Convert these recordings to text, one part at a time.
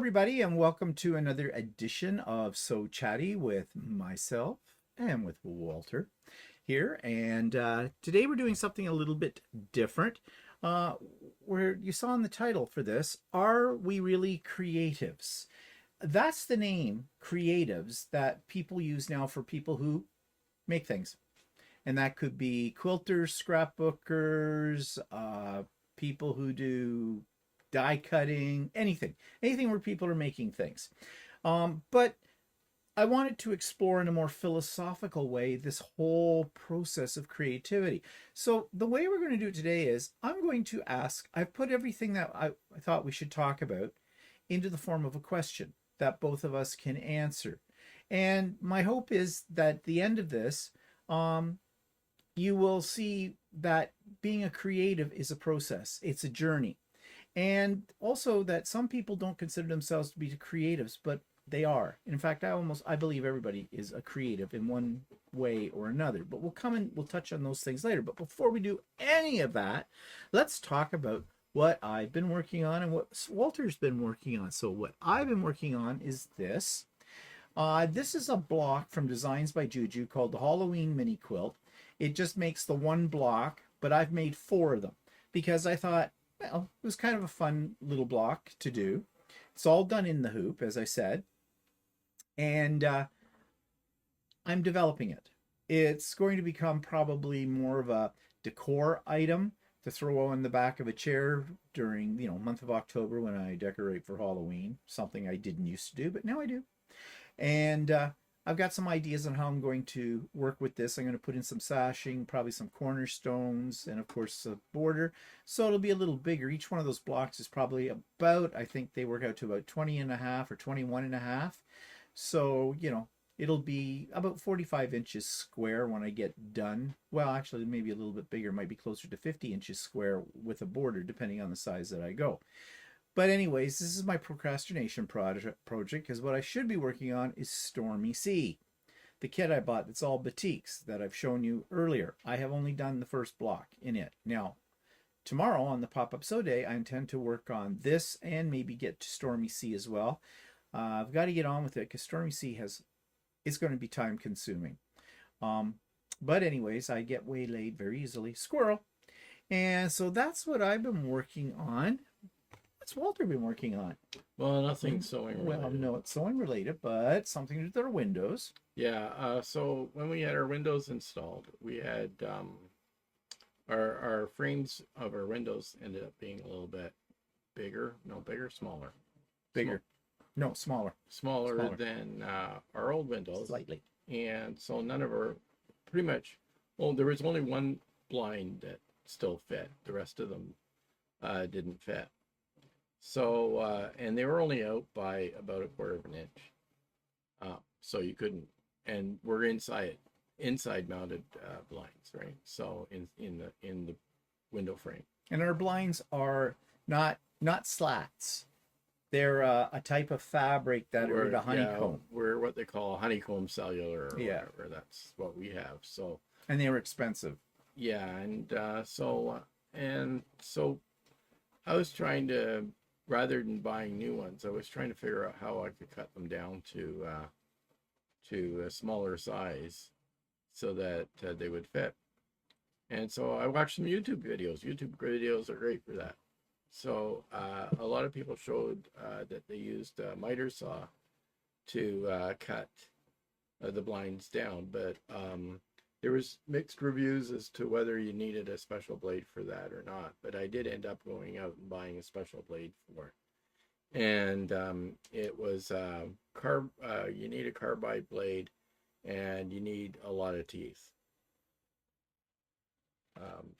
everybody, and welcome to another edition of So Chatty with myself and with Walter here. And today we're doing something a little bit different. Where you saw in the title for this, Are We Really Creatives? That's the name, creatives, that people use now for people who make things. And that could be quilters, scrapbookers, people who do die cutting, anything where people are making things. But I wanted to explore in a more philosophical way this whole process of creativity. So the way we're going to do it today is I'm going to ask, I've put everything that I thought we should talk about into the form of a question that both of us can answer. And my hope is that at the end of this, you will see that being a creative is a process. It's a journey. And also that some people don't consider themselves to be creatives, but they are. In fact, I believe everybody is a creative in one way or another. But we'll touch on those things later. But before we do any of that, let's talk about what I've been working on and what Walter's been working on. So what I've been working on is this. This is a block from Designs by Juju called the Halloween Mini Quilt. It just makes the one block, but I've made 4 of them because I thought, well, it was kind of a fun little block to do. It's all done in the hoop, as I said. And I'm developing it. It's going to become probably more of a decor item to throw on the back of a chair during, month of October when I decorate for Halloween. Something I didn't used to do, but now I do. And I've got some ideas on how I'm going to work with this. I'm going to put in some sashing, probably some cornerstones, and of course a border. So it'll be a little bigger. Each one of those blocks is probably about, I think they work out to about 20 and a half or 21 and a half. So, it'll be about 45 inches square when I get done. Well, actually, maybe a little bit bigger. It might be closer to 50 inches square with a border, depending on the size that I go. But anyways, this is my procrastination project because what I should be working on is Stormy Sea. The kit I bought that's all batiks that I've shown you earlier. I have only done the first block in it. Now, tomorrow on the Pop-Up Sew Day, I intend to work on this and maybe get to Stormy Sea as well. I've got to get on with it because Stormy Sea it's going to be time consuming. But anyways, I get waylaid very easily. Squirrel. And so that's what I've been working on. What's Walter been working on? Well, nothing sewing related. Well, no, it's sewing related, but something to do with our windows. Yeah, so when we had our windows installed, we had our frames of our windows ended up being a little bit bigger. No, bigger, smaller. Bigger. No, smaller. Smaller than our old windows. Slightly. And so none of our, pretty much, well, there was only one blind that still fit. The rest of them didn't fit. So, and they were only out by about 1/4 of an inch. So you couldn't, and we're inside mounted blinds, right? So in the window frame. And our blinds are not slats. They're a type of fabric that are a honeycomb. Yeah, we're what they call honeycomb cellular or whatever. That's what we have. So. And they were expensive. Yeah, and so I was trying to, rather than buying new ones, I was trying to figure out how I could cut them down to a smaller size so that they would fit. And so I watched some YouTube videos. YouTube videos are great for that. So a lot of people showed that they used a miter saw to cut the blinds down, but there was mixed reviews as to whether you needed a special blade for that or not. But I did end up going out and buying a special blade for it. And it was you need a carbide blade and you need a lot of teeth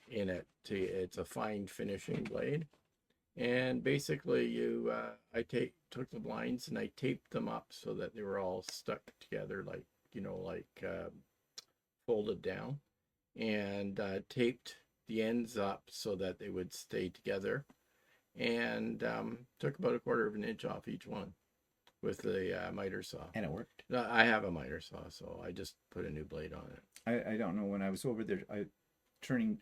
in it. It's a fine finishing blade. And basically I took the blinds and I taped them up so that they were all stuck together like folded down, and taped the ends up so that they would stay together, and took about 1/4 of an inch off each one with the miter saw. And it worked. I have a miter saw, so I just put a new blade on it. I don't know, when I was over there, putting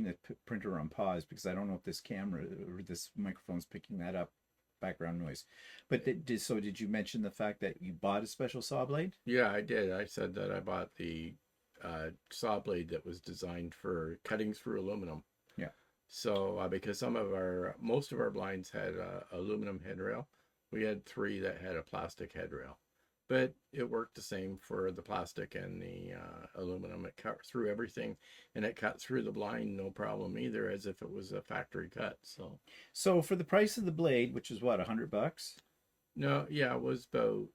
the printer on pause because I don't know if this camera or this microphone's picking that up background noise. But did you mention the fact that you bought a special saw blade? Yeah, I did. I said that I bought the saw blade that was designed for cutting through aluminum. Yeah. So because most of our blinds had aluminum headrail, we had 3 that had a plastic headrail, but it worked the same for the plastic and the aluminum. It cut through everything, and it cut through the blind no problem either, as if it was a factory cut. So for the price of the blade, which is what, $100? No, yeah, it was about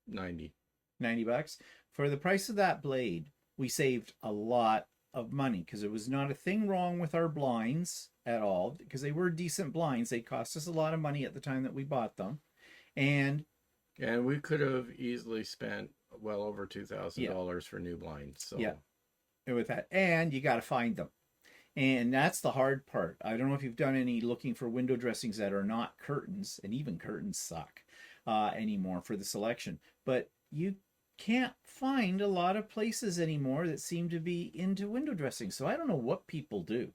90. $90. For the price of that blade, we saved a lot of money because there was not a thing wrong with our blinds at all, because they were decent blinds. They cost us a lot of money at the time that we bought them. And we could have easily spent well over $2,000 for new blinds. So yeah, with that, and you got to find them. And that's the hard part. I don't know if you've done any looking for window dressings that are not curtains, and even curtains suck anymore for the selection. But you can't find a lot of places anymore that seem to be into window dressing. So I don't know what people do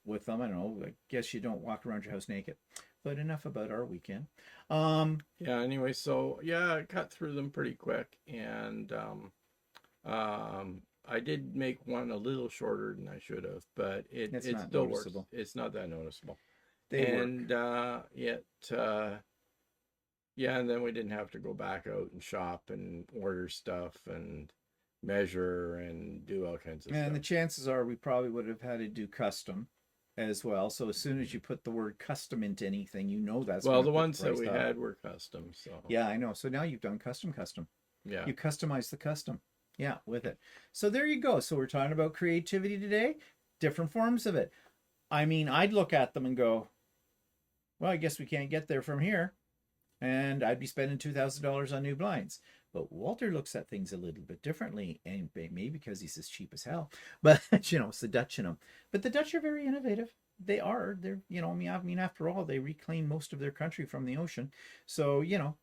with them. I don't know. I guess you don't walk around your house naked. But enough about our weekend. Yeah, anyway, so yeah, I cut through them pretty quick. And I did make one a little shorter than I should have, but it still works. It's not that noticeable. Yeah, and then we didn't have to go back out and shop and order stuff and measure and do all kinds of stuff. And the chances are we probably would have had to do custom as well. So as soon as you put the word custom into anything, you know that's well, the ones that we had were custom. So yeah, I know. So now you've done custom. Yeah, you customize the custom. Yeah, with it. So there you go. So we're talking about creativity today, different forms of it. I mean, I'd look at them and go, well, I guess we can't get there from here. And I'd be spending $2,000 on new blinds. But Walter looks at things a little bit differently, and maybe because he's as cheap as hell. But, you know, it's the Dutch in him. But the Dutch are very innovative. They're, you know, I mean, after all, they reclaimed most of their country from the ocean. So, you know,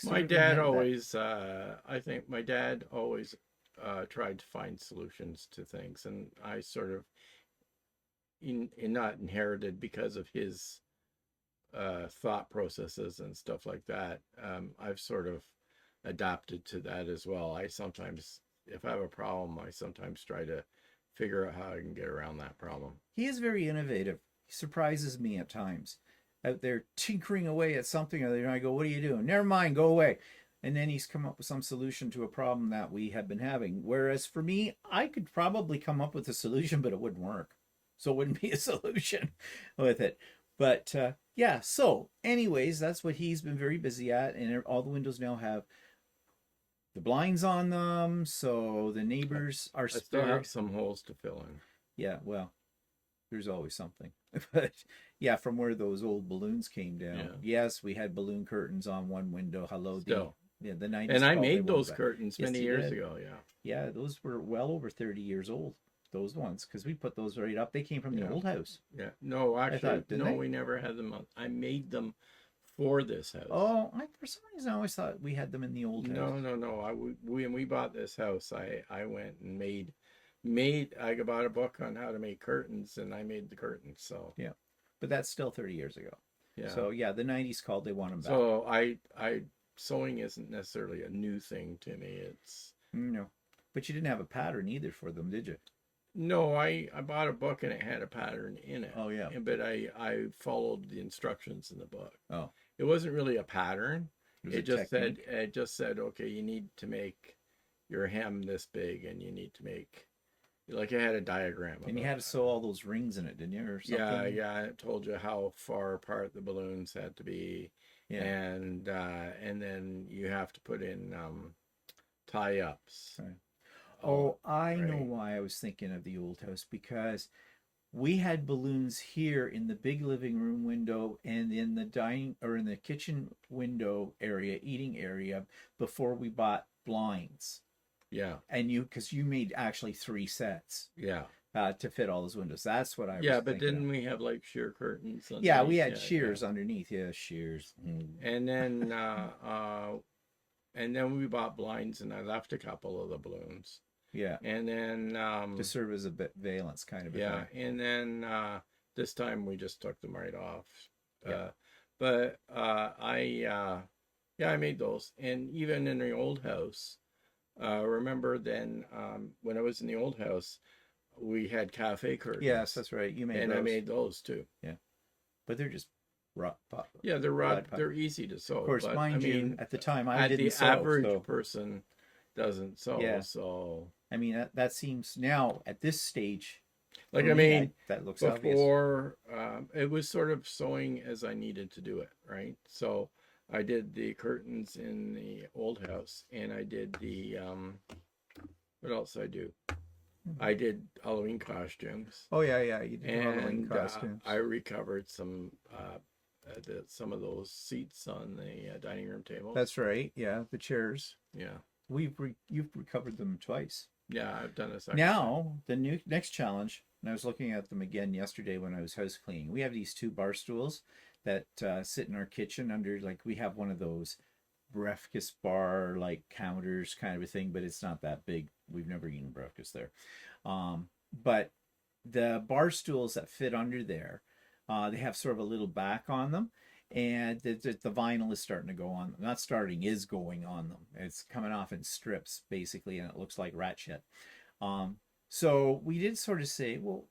my dad always, I think my dad always tried to find solutions to things. And I sort of, not inherited because of his thought processes and stuff like that. I've sort of adapted to that as well. I sometimes, if I have a problem, I sometimes try to figure out how I can get around that problem. He is very innovative. He surprises me at times. Out there tinkering away at something, and I go, what are you doing? Never mind, go away. And then he's come up with some solution to a problem that we have been having. Whereas for me, I could probably come up with a solution, but it wouldn't work. So it wouldn't be a solution with it. But yeah, so anyways, that's what he's been very busy at. And all the windows now have the blinds on them. So the neighbors are still have some holes to fill in. Yeah, well, there's always something. But yeah, from where those old balloons came down. Yeah. Yes, we had balloon curtains on one window. Hello, the 90s. And I made those curtains many years ago. Yeah. Yeah, those were well over 30 years old. Those ones, because we put those right up. They came from the old house. Yeah. No, actually, we never had them. I made them for this house. Oh, for some reason I always thought we had them in the old house. No. When we bought this house, I went and I bought a book on how to make curtains, and I made the curtains. So yeah, but that's still 30 years ago. Yeah. So yeah, the 90s called. They want them back. So sewing isn't necessarily a new thing to me. It's no, but you didn't have a pattern either for them, did you? No, I bought a book and it had a pattern in it. Oh yeah. But I followed the instructions in the book. Oh. It wasn't really a pattern. It just said, okay, you need to make your hem this big, and you need to make, like, it had a diagram. And you had to sew all those rings in it, didn't you, or something? Yeah. It told you how far apart the balloons had to be. Yeah. And then you have to put in tie-ups. Right. Oh, I know why I was thinking of the old house, because we had balloons here in the big living room window and in the in the kitchen window area, eating area, before we bought blinds. Yeah. And because you made actually 3 sets. Yeah. To fit all those windows. That's what I was thinking. But didn't we have like sheer curtains underneath? Yeah, we had shears underneath. Yeah, shears. And then we bought blinds, and I left a couple of the balloons. Yeah. And then to serve as a bit valence kind of a thing. And then this time we just took them right off. But yeah, I made those. And even in the old house, remember then when I was in the old house, we had cafe Yes, curtains, that's right. You made and I those. made those too. Yeah, but they're just rod, Yeah, rod pipe. they're easy to Of sew, course, but I mind you, mean, at the time I at didn't the sew, average so person doesn't sew, yeah. so I mean, that seems now at this stage like for I me, mean, that looks obvious. before it was sort of sewing as I needed to do it, right? So I did the curtains in the old house, and I did the what else did I do? I did Halloween costumes, Oh yeah, yeah, you did the Halloween and I costumes. recovered some of those seats on the dining room tables. That's right. Yeah, the chairs. Yeah, You've recovered them twice. yeah, I've done a second time. Now the next challenge, and I was looking at them again yesterday when I was house cleaning. We have these two bar stools that sit in our kitchen under, like, we have one of those breakfast bar like counters kind of a thing, but it's not that big. We've never eaten breakfast there. But the bar stools that fit under there, they have sort of a little back on them, and the vinyl is starting to go on them. Not starting, is going on them. It's coming off in strips basically, and it looks like rat shit. So we did sort of say, well,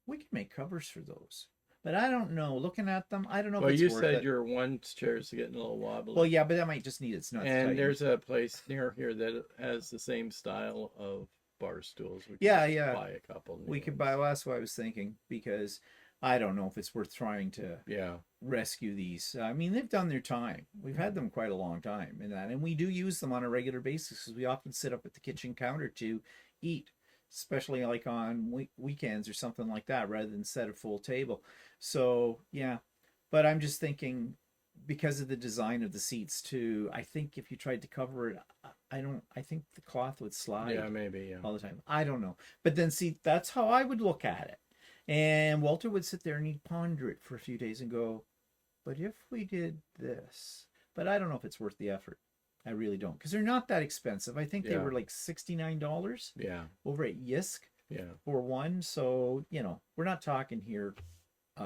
we can make covers for those. But I don't know. Looking at them, I don't know if Well, it's you worth said it. your one chair's getting a little wobbly. Well, yeah, but that might just need its nuts And tightened. there's a place near here that has the same style of bar stools. We could Yeah, just yeah. buy a couple. We could buy. Well, that's what I was thinking, because I don't know if it's worth trying to Yeah, rescue these. I mean, they've done their time. We've had them quite a long time, and we do use them on a regular basis because we often sit up at the kitchen counter to eat, especially like on weekends or something like that, rather than set a full table. So yeah, but I'm just thinking, because of the design of the seats too, I think if you tried to cover it, I don't. I think the cloth would slide yeah, maybe, yeah. all the time. I don't know. But then see, that's how I would look at it. And Walter would sit there and he'd ponder it for a few days and go, but if we did this, but I don't know if it's worth the effort. I really don't, because they're not that expensive. I think they Yeah. were like $69 Yeah, over at Yisk yeah. for one. So, we're not talking here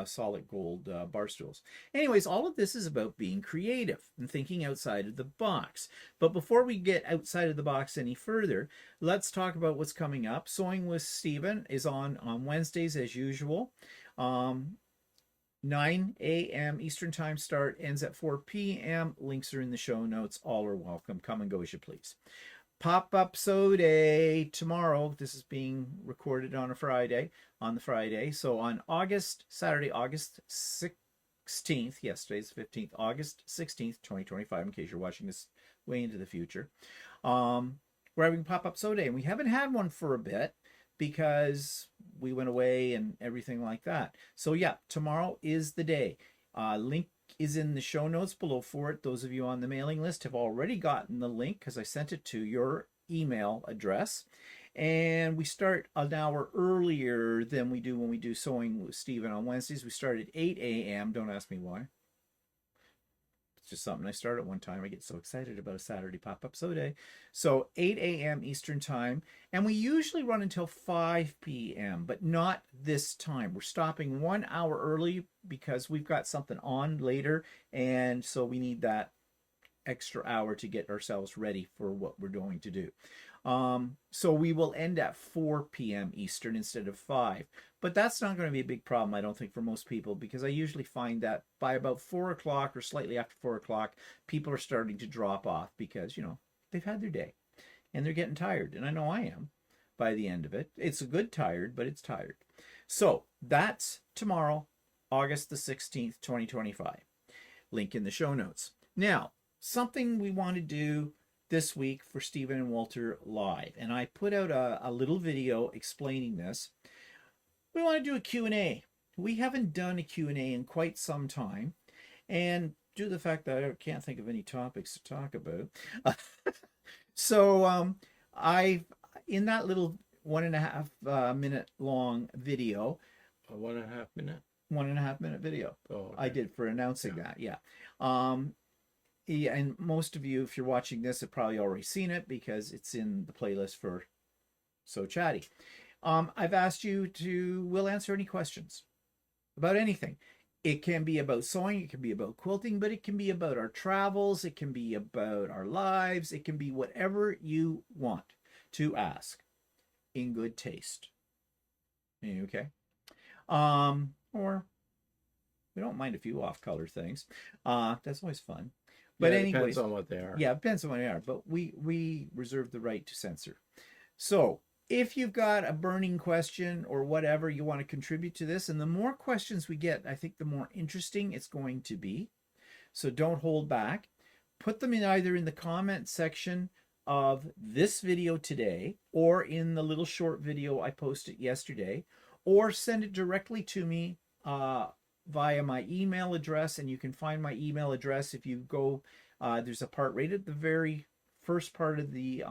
solid gold bar stools. Anyways, all of this is about being creative and thinking outside of the box. But before we get outside of the box any further, let's talk about what's coming up. Sewing with Stephen is on Wednesdays as usual. 9 a.m. Eastern Time start, ends at 4 p.m. Links are in the show notes. All are welcome. Come and go as you please. Pop-up sew day tomorrow. This is being recorded on the Friday. So on Saturday, August 16th, yes, today's the 15th, August 16th, 2025, in case you're watching this way into the future. We're having pop-up sew day, and we haven't had one for a bit because we went away and everything like that. So yeah, tomorrow is the day. Link is in the show notes below for it. Those of you on the mailing list have already gotten the link because I sent it to your email address. And we start an hour earlier than we do when we do Sewing with Stephen on Wednesdays. We start at 8 a.m. Don't ask me why. It's just something I start at one time. I get so excited about a Saturday pop-up sew day. So 8 a.m. Eastern Time. And we usually run until 5 p.m., but not this time. We're stopping 1 hour early because we've got something on later. And so we need that extra hour to get ourselves ready for what we're going to do. So we will end at 4 p.m. Eastern instead of 5. But that's not going to be a big problem, I don't think, for most people, because I usually find that by about 4 o'clock or slightly after 4 o'clock, people are starting to drop off because, they've had their day and they're getting tired. And I know I am by the end of it. It's a good tired, but it's tired. So that's tomorrow, August the 16th, 2025. Link in the show notes. Now, something we want to do this week for Stephen and Walter live, and I put out a little video explaining this. We want to do a Q&A. We haven't done a Q&A in quite some time, and due to the fact that I can't think of any topics to talk about, so in that little 1.5 minute long video, A 1.5 minute. 1.5 minute video. Oh, okay. I did for announcing that, yeah. Yeah, and most of you, if you're watching this, have probably already seen it because it's in the playlist for So Chatty. I've asked you we'll answer any questions about anything. It can be about sewing, it can be about quilting, but it can be about our travels, it can be about our lives, it can be whatever you want to ask in good taste. Okay. Or we don't mind a few off-color things. That's always fun. But Yeah, it depends anyways, on what they are. yeah, it depends on what they are. But we reserve the right to censor. So if you've got a burning question or whatever you want to contribute to this, and the more questions we get, I think the more interesting it's going to be. So don't hold back. Put them in either in the comment section of this video today or in the little short video I posted yesterday, or send it directly to me via my email address. And you can find my email address if you go, there's a part right at the very first part of the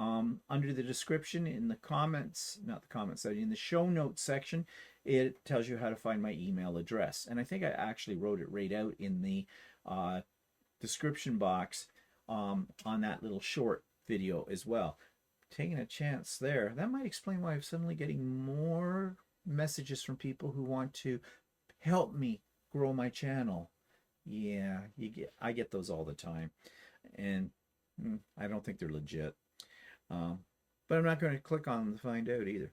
under the description in the comments, not the comments section, in the show notes section. It tells you how to find my email address, and I think I actually wrote it right out in the description box on that little short video as well. Taking a chance there. That might explain why I'm suddenly getting more messages from people who want to help me grow my channel. Yeah, I get those all the time, and I don't think they're legit. But I'm not going to click on them to find out either.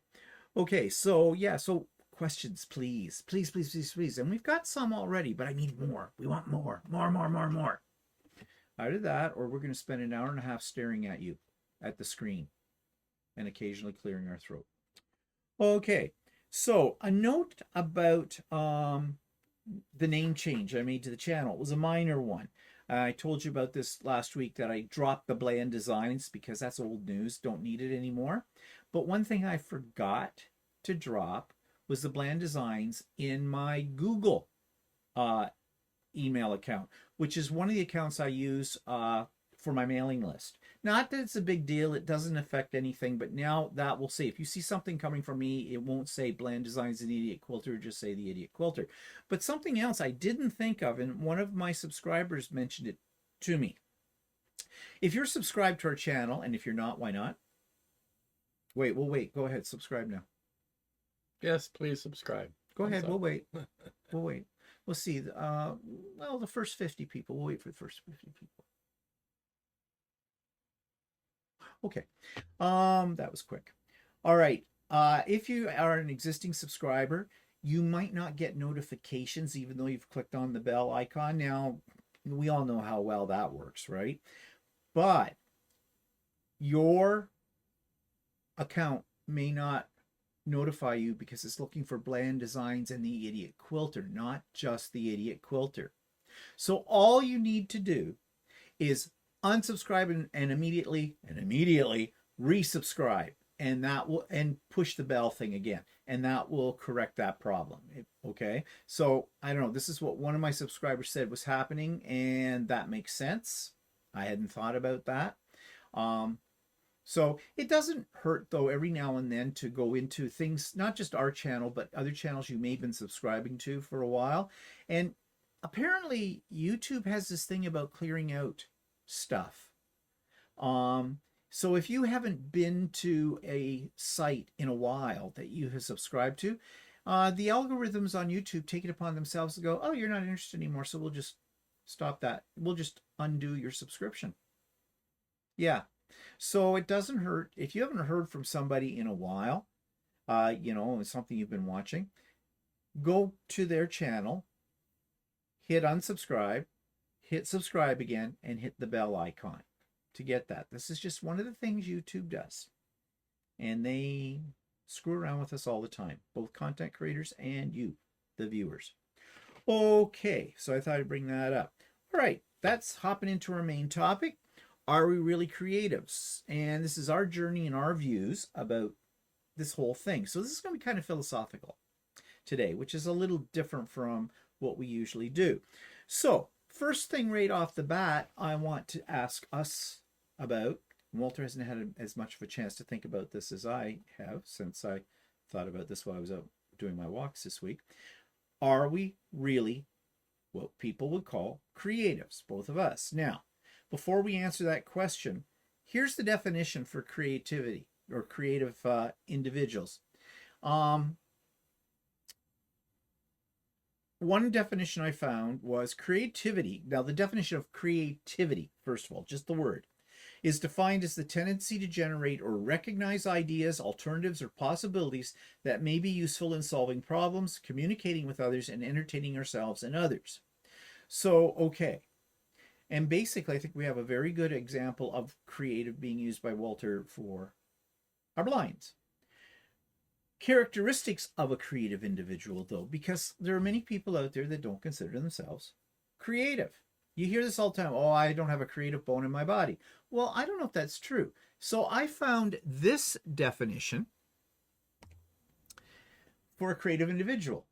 Okay, so yeah, so questions, please. Please, please, please, please. And we've got some already, but I need more. We want more. More. Either that, or we're going to spend an hour and a half staring at you, at the screen, and occasionally clearing our throat. Okay, so a note about the name change I made to the channel. It was a minor one. I told you about this last week, that I dropped the bland designs because that's old news. Don't need it anymore. But one thing I forgot to drop was the bland designs in my Google email account, which is one of the accounts I use for my mailing list. Not that it's a big deal, it doesn't affect anything, but now that will say, if you see something coming from me, it won't say Bland Designs and Idiot Quilter, just say the Idiot Quilter. But something else I didn't think of, and one of my subscribers mentioned it to me. If you're subscribed to our channel, and if you're not, why not? Wait, we'll wait. Go ahead, subscribe now. Yes, please subscribe. Go ahead, we'll wait. We'll wait. We'll see. Well, the first 50 people. We'll wait for the first 50 people. Okay, that was quick. All right, if you are an existing subscriber, you might not get notifications even though you've clicked on the bell icon. Now, we all know how well that works, right? But your account may not notify you because it's looking for Bland Designs and the Idiot Quilter, not just the Idiot Quilter. So all you need to do is unsubscribe and immediately resubscribe, and that will, and push the bell thing again, and that will correct that problem. Okay, so I don't know, this is what one of my subscribers said was happening, and that makes sense. I hadn't thought about that. So it doesn't hurt though every now and then to go into things, not just our channel but other channels you may have been subscribing to for a while. And apparently YouTube has this thing about clearing out stuff. So if you haven't been to a site in a while that you have subscribed to, the algorithms on YouTube take it upon themselves to go, oh, you're not interested anymore, so we'll just stop that. We'll just undo your subscription. Yeah. So it doesn't hurt. If you haven't heard from somebody in a while, you know, it's something you've been watching, go to their channel, hit unsubscribe, hit subscribe again, and hit the bell icon to get that. This is just one of the things YouTube does. And they screw around with us all the time, both content creators and you, the viewers. Okay, so I thought I'd bring that up. All right, that's hopping into our main topic. Are we really creatives? And this is our journey and our views about this whole thing. So this is going to be kind of philosophical today, which is a little different from what we usually do. So first thing right off the bat, I want to ask us about, Walter hasn't had as much of a chance to think about this as I have, since I thought about this while I was out doing my walks this week. Are we really what people would call creatives, both of us? Now, before we answer that question, here's the definition for creativity or creative individuals. one definition I found was creativity. Now, the definition of creativity, first of all, just the word, is defined as the tendency to generate or recognize ideas, alternatives, or possibilities that may be useful in solving problems, communicating with others, and entertaining ourselves and others. So, okay. And basically, I think we have a very good example of creative being used by Walter for our blinds. Characteristics of a creative individual, though, because there are many people out there that don't consider themselves creative. You hear this all the time. Oh, I don't have a creative bone in my body. Well, I don't know if that's true. So I found this definition for a creative individual.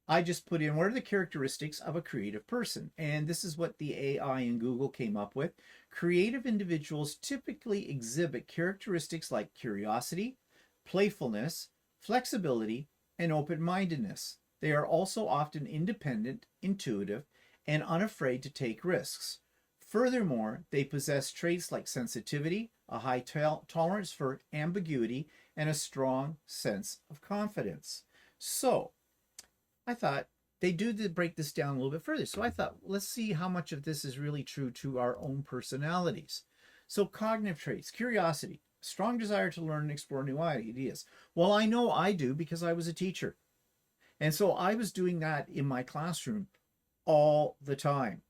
I just put in what are the characteristics of a creative person? And this is what the AI in Google came up with. Creative individuals typically exhibit characteristics like curiosity, playfulness, flexibility, and open-mindedness. They are also often independent, intuitive, and unafraid to take risks. Furthermore, they possess traits like sensitivity, a high tolerance for ambiguity, and a strong sense of confidence. So, I thought they do break this down a little bit further. So I thought, let's see how much of this is really true to our own personalities. So cognitive traits, curiosity, strong desire to learn and explore new ideas. Well, I know I do because I was a teacher. And so I was doing that in my classroom all the time.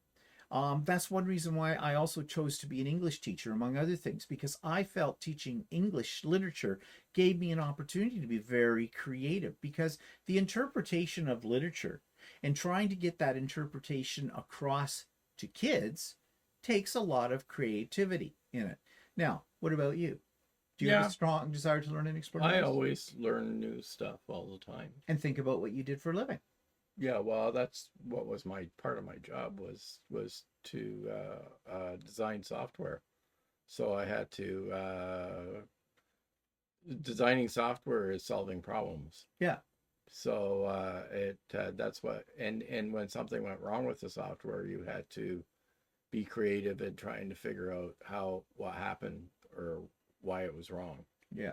That's one reason why I also chose to be an English teacher, among other things, because I felt teaching English literature gave me an opportunity to be very creative, because the interpretation of literature and trying to get that interpretation across to kids takes a lot of creativity in it. Now, what about you? Do you have a strong desire to learn and explore? I always learn new stuff all the time. And think about what you did for a living. Yeah, well, that's what was my part of my job was to design software. So I had to designing software is solving problems. Yeah. So that's what and when something went wrong with the software, you had to be creative in trying to figure out what happened or why it was wrong. Yeah.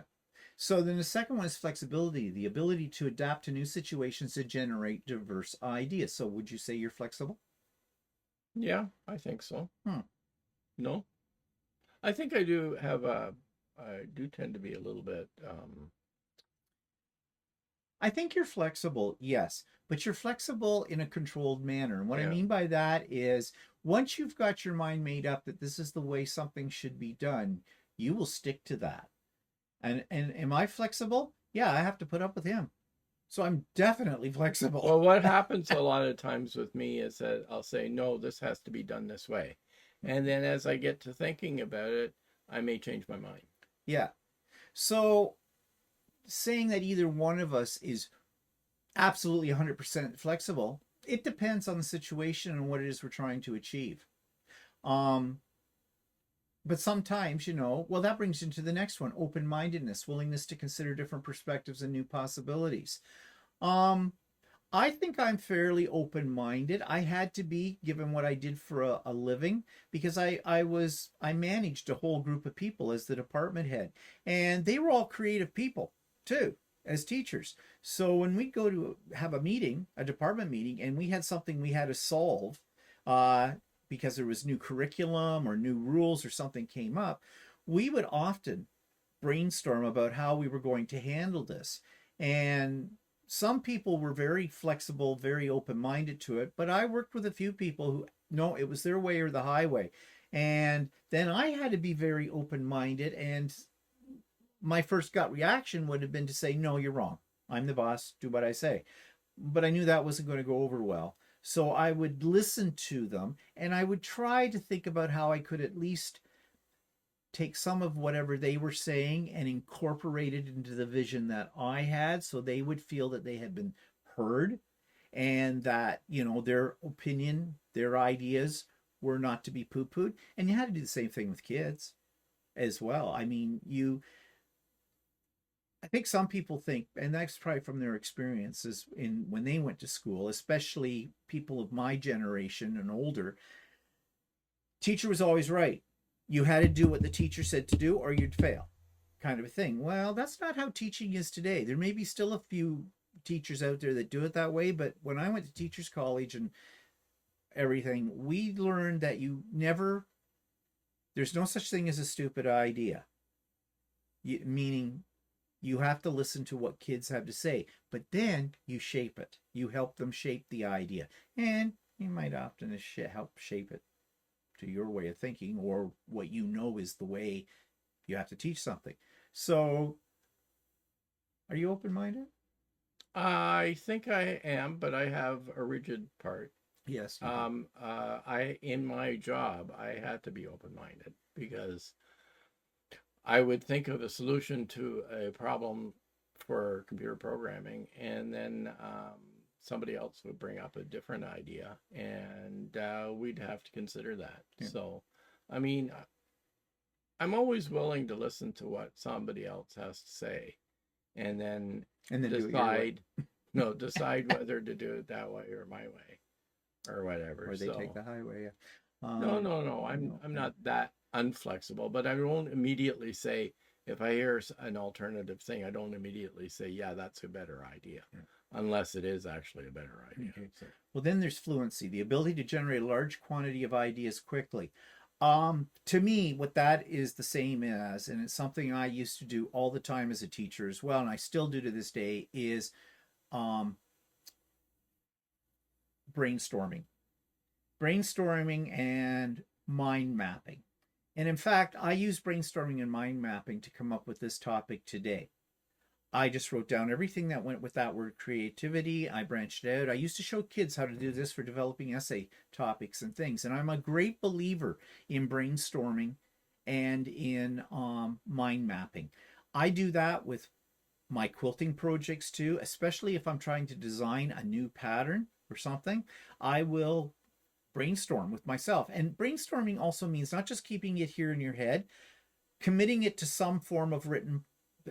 So then the second one is flexibility, the ability to adapt to new situations to generate diverse ideas. So would you say you're flexible? Yeah, I think so. Hmm. No, I think I do have I do tend to be a little bit. I think you're flexible, yes, but you're flexible in a controlled manner. And what I mean by that is once you've got your mind made up that this is the way something should be done, you will stick to that. And am I flexible? Yeah, I have to put up with him. So I'm definitely flexible. Well, what happens a lot of times with me is that I'll say, no, this has to be done this way. And then as I get to thinking about it, I may change my mind. Yeah. So saying that either one of us is absolutely 100% flexible, it depends on the situation and what it is we're trying to achieve. But sometimes, well, that brings into the next one, open-mindedness, willingness to consider different perspectives and new possibilities. I think I'm fairly open-minded. I had to be, given what I did for a living, because I managed a whole group of people as the department head, and they were all creative people too, as teachers. So when we go to have a meeting, a department meeting, and we had something we had to solve, because there was new curriculum or new rules or something came up, we would often brainstorm about how we were going to handle this. And some people were very flexible, very open-minded to it, but I worked with a few people who, no, it was their way or the highway. And then I had to be very open-minded, and my first gut reaction would have been to say, no, you're wrong. I'm the boss, do what I say. But I knew that wasn't going to go over well. So I would listen to them, and I would try to think about how I could at least take some of whatever they were saying and incorporate it into the vision that I had, so they would feel that they had been heard and that, their opinion, their ideas were not to be poo-pooed. And you had to do the same thing with kids as well. I mean, I think some people think, and that's probably from their experiences when they went to school, especially people of my generation and older, teacher was always right. You had to do what the teacher said to do or you'd fail, kind of a thing. Well, that's not how teaching is today. There may be still a few teachers out there that do it that way, but when I went to teachers college and everything, we learned that there's no such thing as a stupid idea. Meaning you have to listen to what kids have to say, but then you shape it. You help them shape the idea, and you might often help shape it to your way of thinking, or what you know is the way you have to teach something. So, are you open-minded? I think I am, but I have a rigid part. Yes. You do. I in my job I had to be open-minded because I would think of a solution to a problem for computer programming, and then somebody else would bring up a different idea, and we'd have to consider that. Yeah. So, I mean, I'm always willing to listen to what somebody else has to say, and then decide, no, decide whether to do it that way or my way, or whatever. Or they take the highway. Yeah. No. I'm not that unflexible, but I won't immediately say, if I hear an alternative thing, I don't immediately say, yeah, that's a better idea, unless it is actually a better idea. Okay. So. Well, then there's fluency, the ability to generate a large quantity of ideas quickly. To me, what that is the same as, and it's something I used to do all the time as a teacher as well, and I still do to this day, is brainstorming and mind mapping. And in fact, I use brainstorming and mind mapping to come up with this topic today. I just wrote down everything that went with that word creativity. I branched it out. I used to show kids how to do this for developing essay topics and things. And I'm a great believer in brainstorming and in mind mapping. I do that with my quilting projects too, especially if I'm trying to design a new pattern or something. I will brainstorm with myself. And brainstorming also means not just keeping it here in your head, committing it to some form of written,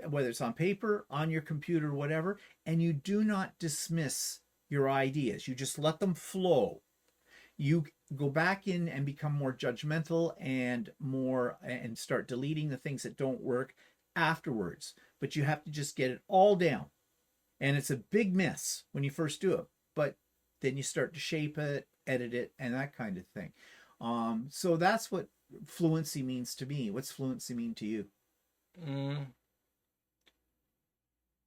whether it's on paper, on your computer, whatever, and you do not dismiss your ideas. You just let them flow. You go back in and become more judgmental and start deleting the things that don't work afterwards. But you have to just get it all down. And it's a big mess when you first do it, but then you start to shape it, edit it, and that kind of thing. So that's what fluency means to me. What's fluency mean to you?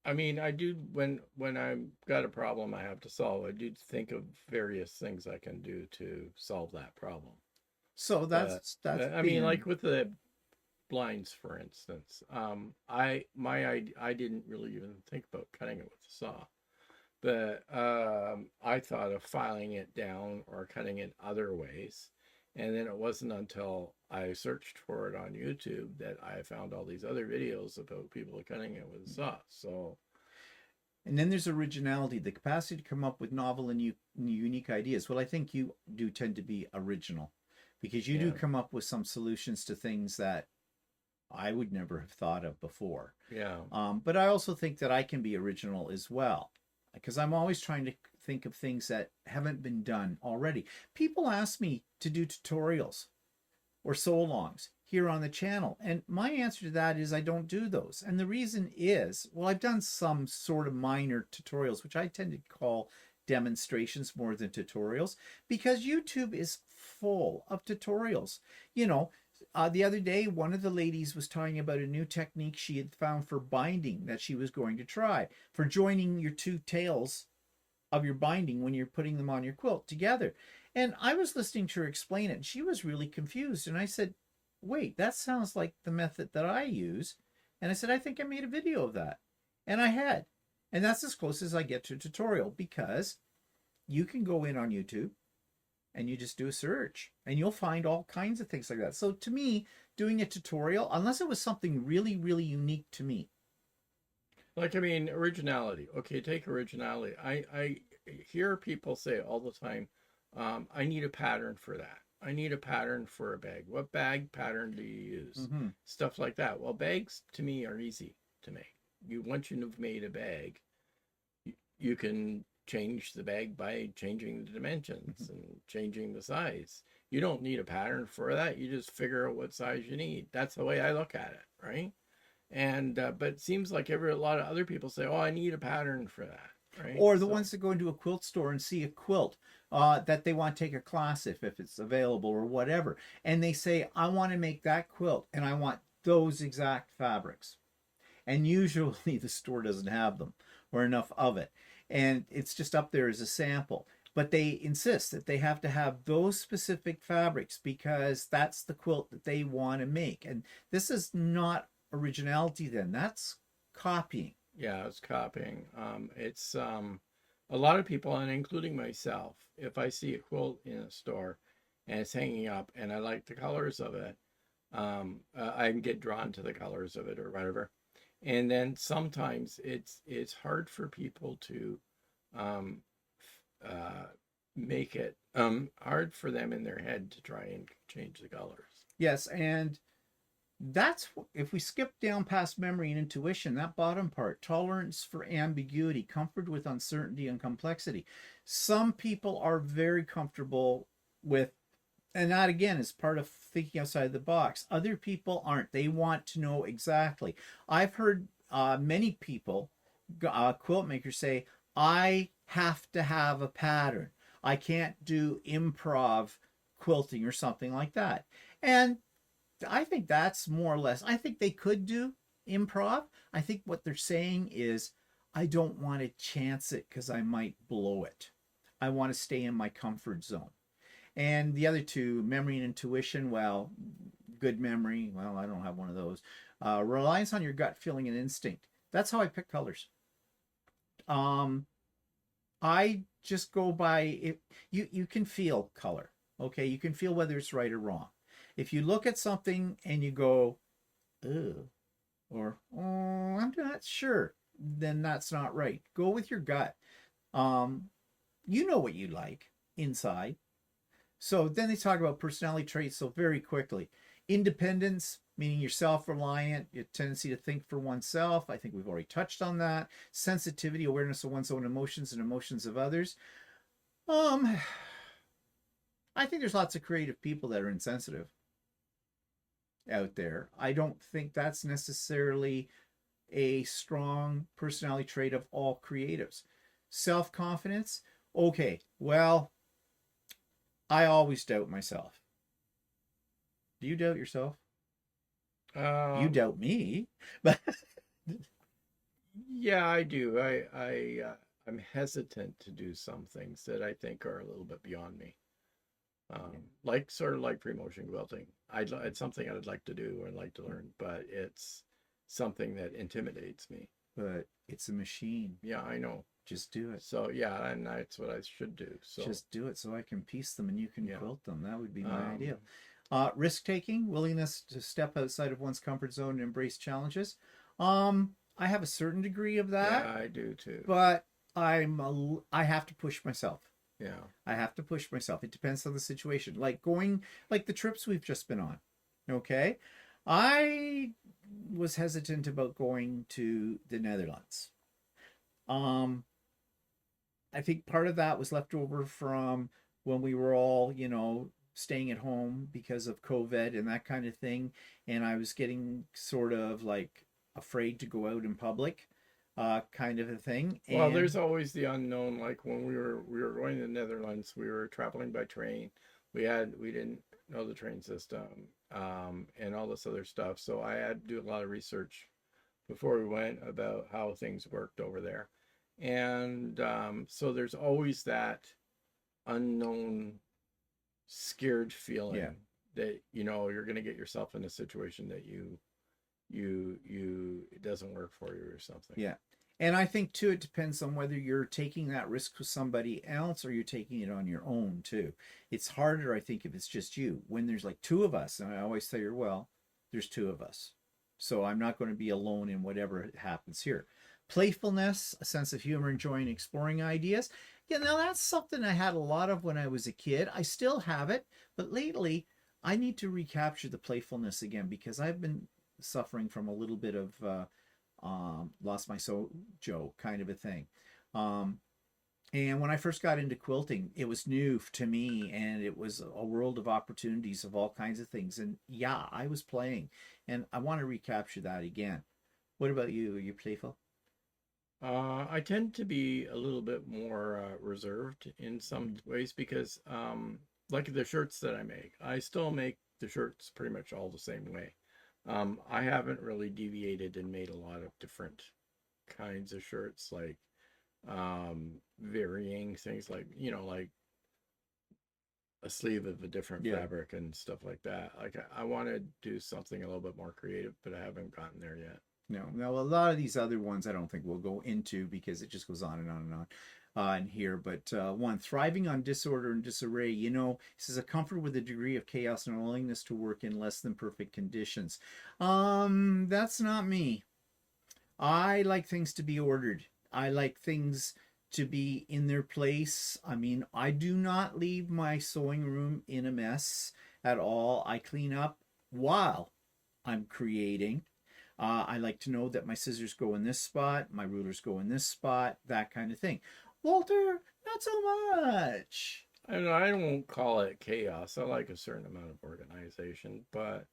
I mean, I do, when I've got a problem I have to solve, I do think of various things I can do to solve that problem. So that's I mean, like with the blinds, for instance, I didn't really even think about cutting it with a saw, but I thought of filing it down or cutting it other ways. And then it wasn't until I searched for it on YouTube that I found all these other videos about people cutting it with a saw. So, and then there's originality, the capacity to come up with novel and unique ideas. Well, I think you do tend to be original, because you do come up with some solutions to things that I would never have thought of before. Yeah. But I also think that I can be original as well, because I'm always trying to think of things that haven't been done already. People ask me to do tutorials or sew-alongs here on the channel, and my answer to that is I don't do those. And the reason is, well, I've done some sort of minor tutorials, which I tend to call demonstrations more than tutorials, because YouTube is full of tutorials. You know, the other day, one of the ladies was talking about a new technique she had found for binding that she was going to try, for joining your two tails of your binding when you're putting them on your quilt together. And I was listening to her explain it, and she was really confused. And I said, wait, that sounds like the method that I use. And I said, I think I made a video of that. And I had. And that's as close as I get to a tutorial, because you can go in on YouTube and you just do a search and you'll find all kinds of things like that. So to me, doing a tutorial, unless it was something really, really unique to me. Like, I mean, originality. Okay, take originality. I hear people say all the time, I need a pattern for that. I need a pattern for a bag. What bag pattern do you use? Stuff like that. Well, bags to me are easy to make. Once you've made a bag, you can change the bag by changing the dimensions and changing the size. You don't need a pattern for that. You just figure out what size you need. That's the way I look at it, right? And but it seems like a lot of other people say, oh, I need a pattern for that. right? Or the So ones that go into a quilt store and see a quilt that they want to take a class if it's available or whatever. And they say, I want to make that quilt and I want those exact fabrics. And usually the store doesn't have them or enough of it. And it's just up there as a sample. But they insist that they have to have those specific fabrics because that's the quilt that they want to make. And this is not originality then. That's copying. yeah, it's copying. It's a lot of people, and including myself, if I see a quilt in a store and it's hanging up and I like the colors of it, I get drawn to the colors of it or whatever. And then sometimes it's hard for people to um, uh, make it hard for them in their head to try and change the colors. Yes, and that's if we skip down past memory and intuition, that bottom part, tolerance for ambiguity, comfort with uncertainty and complexity. Some people are very comfortable with, and that again is part of thinking outside the box. Other people aren't. They want to know exactly. I've heard many people, quilt makers, say, I have to have a pattern. I can't do improv quilting or something like that. And I think that's more or less, I think they could do improv. I think what they're saying is, I don't want to chance it because I might blow it. I want to stay in my comfort zone. And the other two, memory and intuition, well, good memory, well, I don't have one of those. Reliance on your gut feeling and instinct. That's how I pick colors. Um, I just go by it. You can feel color. Okay, you can feel whether it's right or wrong. If you look at something and you go, ugh, or oh, I'm not sure, then that's not right. Go with your gut. Um, you know what you like inside. So then they talk about personality traits so very quickly. Independence, meaning you're self-reliant, your tendency to think for oneself. I think we've already touched on that. Sensitivity, awareness of one's own emotions and emotions of others. Um, I think there's lots of creative people that are insensitive out there. I don't think that's necessarily a strong personality trait of all creatives. Self-confidence, okay, well, I always doubt myself. Do you doubt yourself? You Um, doubt me, but yeah, I do. I'm hesitant to do some things that I think are a little bit beyond me. Like sort of like pre-motion quilting. It's something I'd like to do or like to learn, but it's something that intimidates me. but it's a machine. Yeah, I know. Just do it. So yeah, and that's what I should do. So Just do it so I can piece them and you can yeah, quilt them. That would be my um, ideal. Risk taking, willingness to step outside of one's comfort zone and embrace challenges. I have a certain degree of that, yeah, I do too. but I have to push myself. Yeah, I have to push myself. It depends on the situation. Like going, like the trips we've just been on. Okay. I was hesitant about going to the Netherlands. Um, I think part of that was left over from when we were all, staying at home because of COVID and that kind of thing. And I was getting sort of like afraid to go out in public, kind of a thing. well, there's And always the unknown. Like when we were going to the Netherlands, we were traveling by train. We didn't know the train system, and all this other stuff. So I had to do a lot of research before we went about how things worked over there. And so there's always that unknown, scared yeah, feeling that you're going to get yourself in a situation that it doesn't work for you or something. yeah. And I think too, it depends on whether you're taking that risk with somebody else or you're taking it on your own too. It's harder, I think, if it's just you. When there's like two of us, and I always say, well, there's two of us. So I'm not going to be alone in whatever happens here. Playfulness, a sense of humor, enjoying exploring ideas. Yeah, now that's something I had a lot of when I was a kid. I still have it, but lately I need to recapture the playfulness again because I've been suffering from a little bit of lost my sojo kind of a thing. Um, and when I first got into quilting, it was new to me and it was a world of opportunities of all kinds of things. And yeah, I was playing and I want to recapture that again. What about you? Are you playful? I tend to be a little bit more reserved in some ways because, like the shirts that I make, I still make the shirts pretty much all the same way. I haven't really deviated and made a lot of different kinds of shirts, like varying things, like like a sleeve of a different Yeah. fabric and stuff like that. Like I want to do something a little bit more creative, but I haven't gotten there yet. No, no, a lot of these other ones I don't think we'll go into because it just goes on and on and on in here. But one, thriving on disorder and disarray. This is a comfort with a degree of chaos and a willingness to work in less than perfect conditions. That's not me. I like things to be ordered. I like things to be in their place. I mean, I do not leave my sewing room in a mess at all. I clean up while I'm creating. I like to know that my scissors go in this spot, my rulers go in this spot, that kind of thing. Walter, not so much. I won't call it chaos. I like a certain amount of organization, but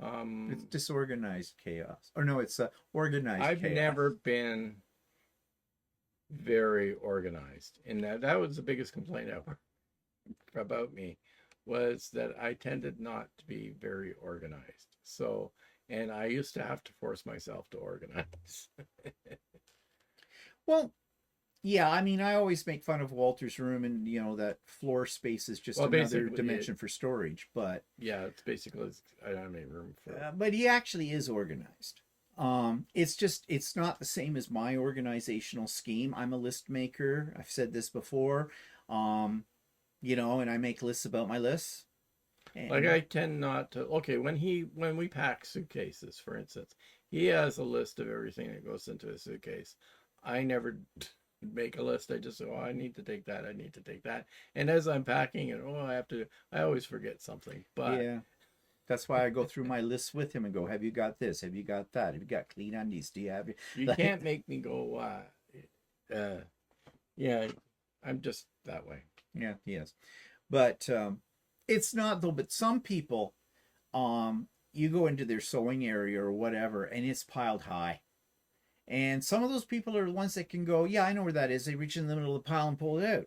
It's disorganized chaos. Or no, it's organized I've chaos. never been very organized. And that was the biggest complaint ever about me, was that I tended not to be very organized. So, and I used to have to force myself to organize. Well, yeah, I mean, I always make fun of Walter's room, and that floor space is just Well, another basically, dimension for storage. But yeah, it's basically, I don't have any room for it. but he actually is organized. It's not the same as my organizational scheme. I'm a list maker. I've said this before. And I make lists about my lists. Like I tend not to. Okay, when we pack suitcases, for instance, he has a list of everything that goes into a suitcase. I never make a list. I just say, oh, I need to take that. I need to take that. And as I'm packing it, I always forget something. But Yeah, that's why I go through my lists with him and go, have you got this? Have you got that? Have you got clean undies? Do you have you can't make me go, yeah, I'm just that way. Yeah, yes. But it's not though, but some people, you go into their sewing area or whatever, and it's piled high. And some of those people are the ones that can go, yeah, I know where that is. They reach in the middle of the pile and pull it out.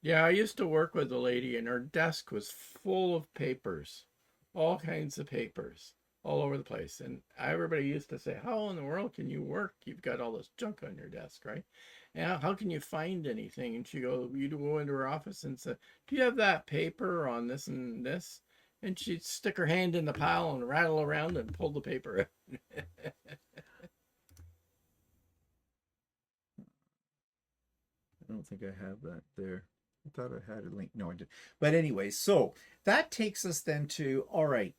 Yeah, I used to work with a lady, and her desk was full of papers, all kinds of papers, all over the place. And everybody used to say, "How in the world can you work? You've got all this junk on your desk, right? And how can you find anything?" And you'd go into her office and say, "Do you have that paper on this and this?" And she'd stick her hand in the pile and rattle around and pull the paper out. I don't think I have that there. I thought I had a link. No, I didn't. But anyway, so that takes us then to, all right,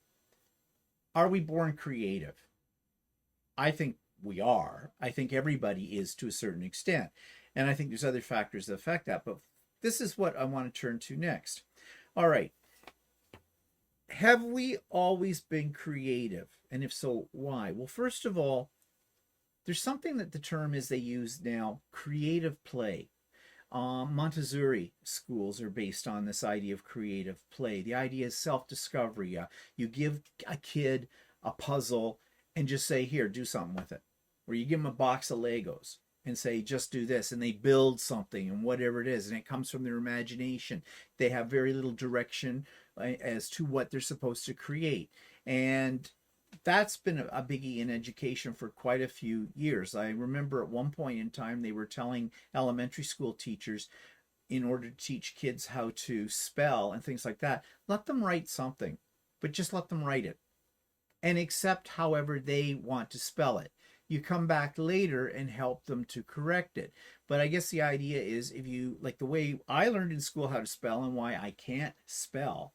are we born creative? I think we are. I think everybody is to a certain extent. And I think there's other factors that affect that. But this is what I want to turn to next. All right. Have we always been creative? And if so, why? Well, first of all, there's something that the term is they use now, creative play. Montessori schools are based on this idea of creative play. The idea is self-discovery. You give a kid a puzzle and just say, here, do something with it. Or you give them a box of Legos and say, just do this. And they build something and whatever it is. And it comes from their imagination. They have very little direction as to what they're supposed to create. And that's been a biggie in education for quite a few years. I remember at one point in time, they were telling elementary school teachers, in order to teach kids how to spell and things like that, let them write something, but just let them write it and accept however they want to spell it. You come back later and help them to correct it. But I guess the idea is, if you, like the way I learned in school how to spell and why I can't spell,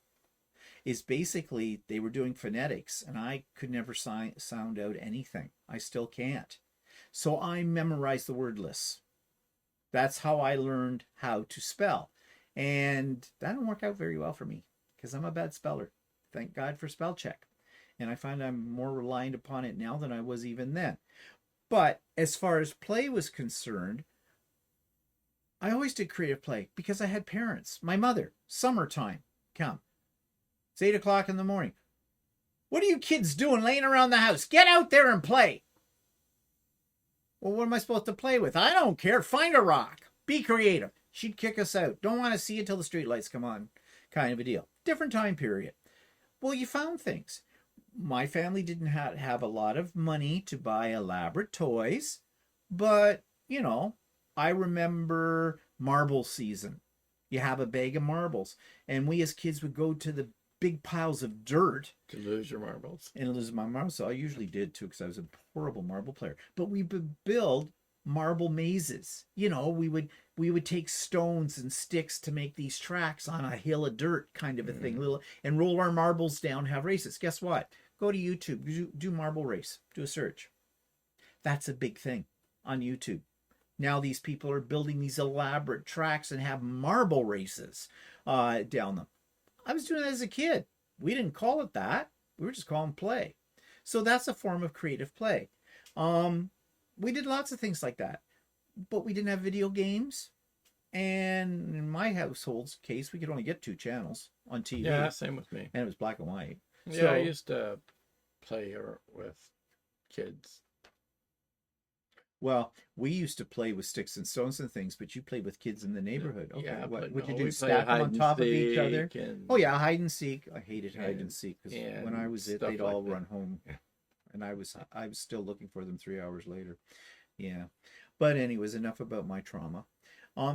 is basically they were doing phonetics and I could never sound out anything. I still can't. So I memorized the word lists. That's how I learned how to spell. And that didn't work out very well for me because I'm a bad speller. Thank God for spell check. And I find I'm more reliant upon it now than I was even then. But as far as play was concerned, I always did creative play because I had parents. My mother, summertime, come. It's 8 o'clock in the morning. What are you kids doing laying around the house? Get out there and play. Well, what am I supposed to play with? I don't care. Find a rock. Be creative. She'd kick us out. Don't want to see it till the streetlights come on, kind of a deal. Different time period. Well, you found things. My family didn't have a lot of money to buy elaborate toys, but, you know, I remember marble season. You have a bag of marbles, and we as kids would go to the big piles of dirt To lose your marbles. and lose my marbles. So I usually did too, because I was a horrible marble player. But we would build marble mazes. You know, we would take stones and sticks to make these tracks on a hill of dirt, kind of a thing, little, and roll our marbles down, have races. Guess what? Go to YouTube, do marble race, do a search. That's a big thing on YouTube. Now these people are building these elaborate tracks and have marble races down them. I was doing that as a kid. We didn't call it that. We were just calling play. So that's a form of creative play. We did lots of things like that, but we didn't have video games. And in my household's case, we could only get 2 channels on TV. Yeah, same with me. And it was black and white. Yeah, So, I used to play with kids. well, we used to play with sticks and stones and things, but you played with kids in the neighborhood. Okay, Yeah, what but would you no, do? we played Stack them hide on and top of each other? seek and- Oh yeah, hide and seek. I hated hide and and- seek because when and I was it, stuff they'd like all that. run home, and I was still looking for them 3 hours later. Yeah, but anyways, enough about my trauma.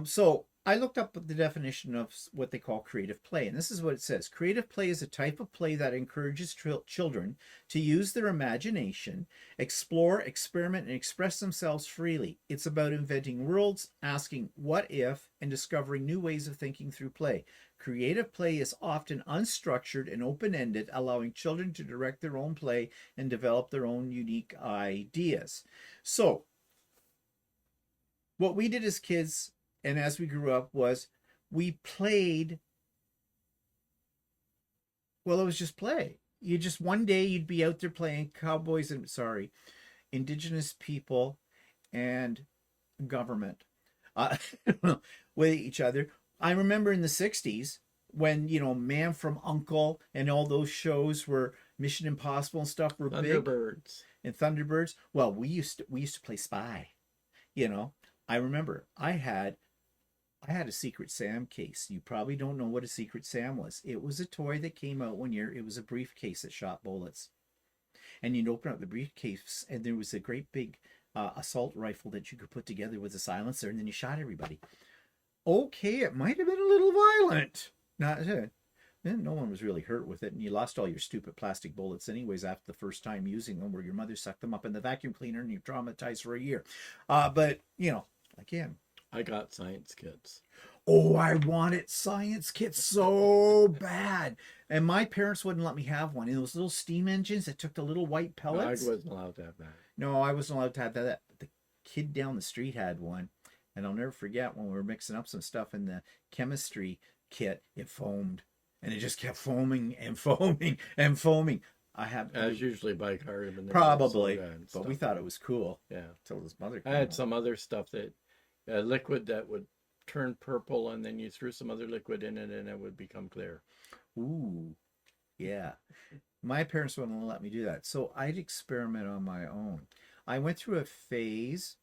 So I looked up the definition of what they call creative play, and this is what it says. Creative play is a type of play that encourages children to use their imagination, explore, experiment, and express themselves freely. It's about inventing worlds, asking what if, and discovering new ways of thinking through play. Creative play is often unstructured and open-ended, allowing children to direct their own play and develop their own unique ideas. So, what we did as kids and as we grew up was we played. Well, it was just play. You just one day you'd be out there playing cowboys and indigenous people and government with each other. I remember in the 60s when, you know, Man from Uncle and all those shows were Mission Impossible and stuff were big. Thunderbirds. And Thunderbirds. Well, we used to play spy. You know, I remember I had a Secret Sam case. You probably don't know what a Secret Sam was. It was a toy that came out one year. It was a briefcase that shot bullets. And you'd open up the briefcase and there was a great big assault rifle that you could put together with a silencer, and then you shot everybody. Okay, it might have been a little violent. No one was really hurt with it, and you lost all your stupid plastic bullets anyways after the first time using them, where your mother sucked them up in the vacuum cleaner and you're traumatized for a year. But, you know, again. I got science kits. Oh, I wanted science kits so bad. And my parents wouldn't let me have one. And those little steam engines that took the little white pellets. I wasn't allowed to have that. No, I wasn't allowed to have that. But the kid down the street had one. And I'll never forget when we were mixing up some stuff in the chemistry kit, it foamed. And it just kept foaming and foaming and foaming. As usually bicarbonate. Probably, but we thought it was cool. Yeah. Until his mother I had some other stuff that liquid that would turn purple, and then you threw some other liquid in it and it would become clear. Ooh, yeah. My parents wouldn't let me do that, so I'd experiment on my own. I went through a phase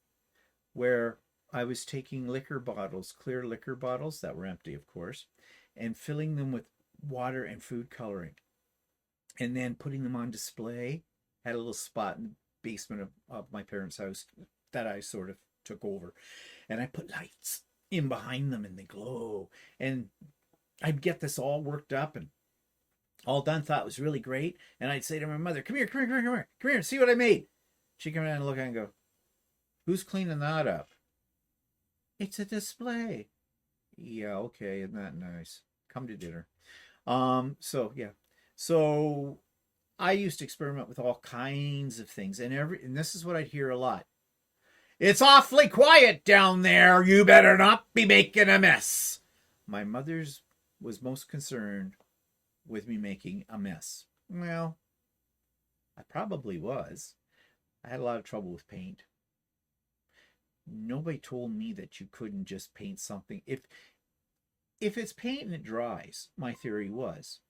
where I was taking liquor bottles, clear liquor bottles that were empty, of course, and filling them with water and food coloring, and then putting them on display. Had a little spot in the basement of my parents' house that I sort of took over, and I put lights in behind them and they glow, and I'd get this all worked up and all done, thought it was really great, and I'd say to my mother, come here, see what I made. She'd come around and look at it and go, who's cleaning that up? It's a display. Yeah, okay, isn't that nice? Come to dinner. So yeah, so I used to experiment with all kinds of things, and this is what I'd hear a lot. It's awfully quiet down there. You better not be making a mess. My mother's was most concerned with me making a mess. Well, I probably was. I had a lot of trouble with paint. Nobody told me that you couldn't just paint something. If it's paint and it dries, my theory was,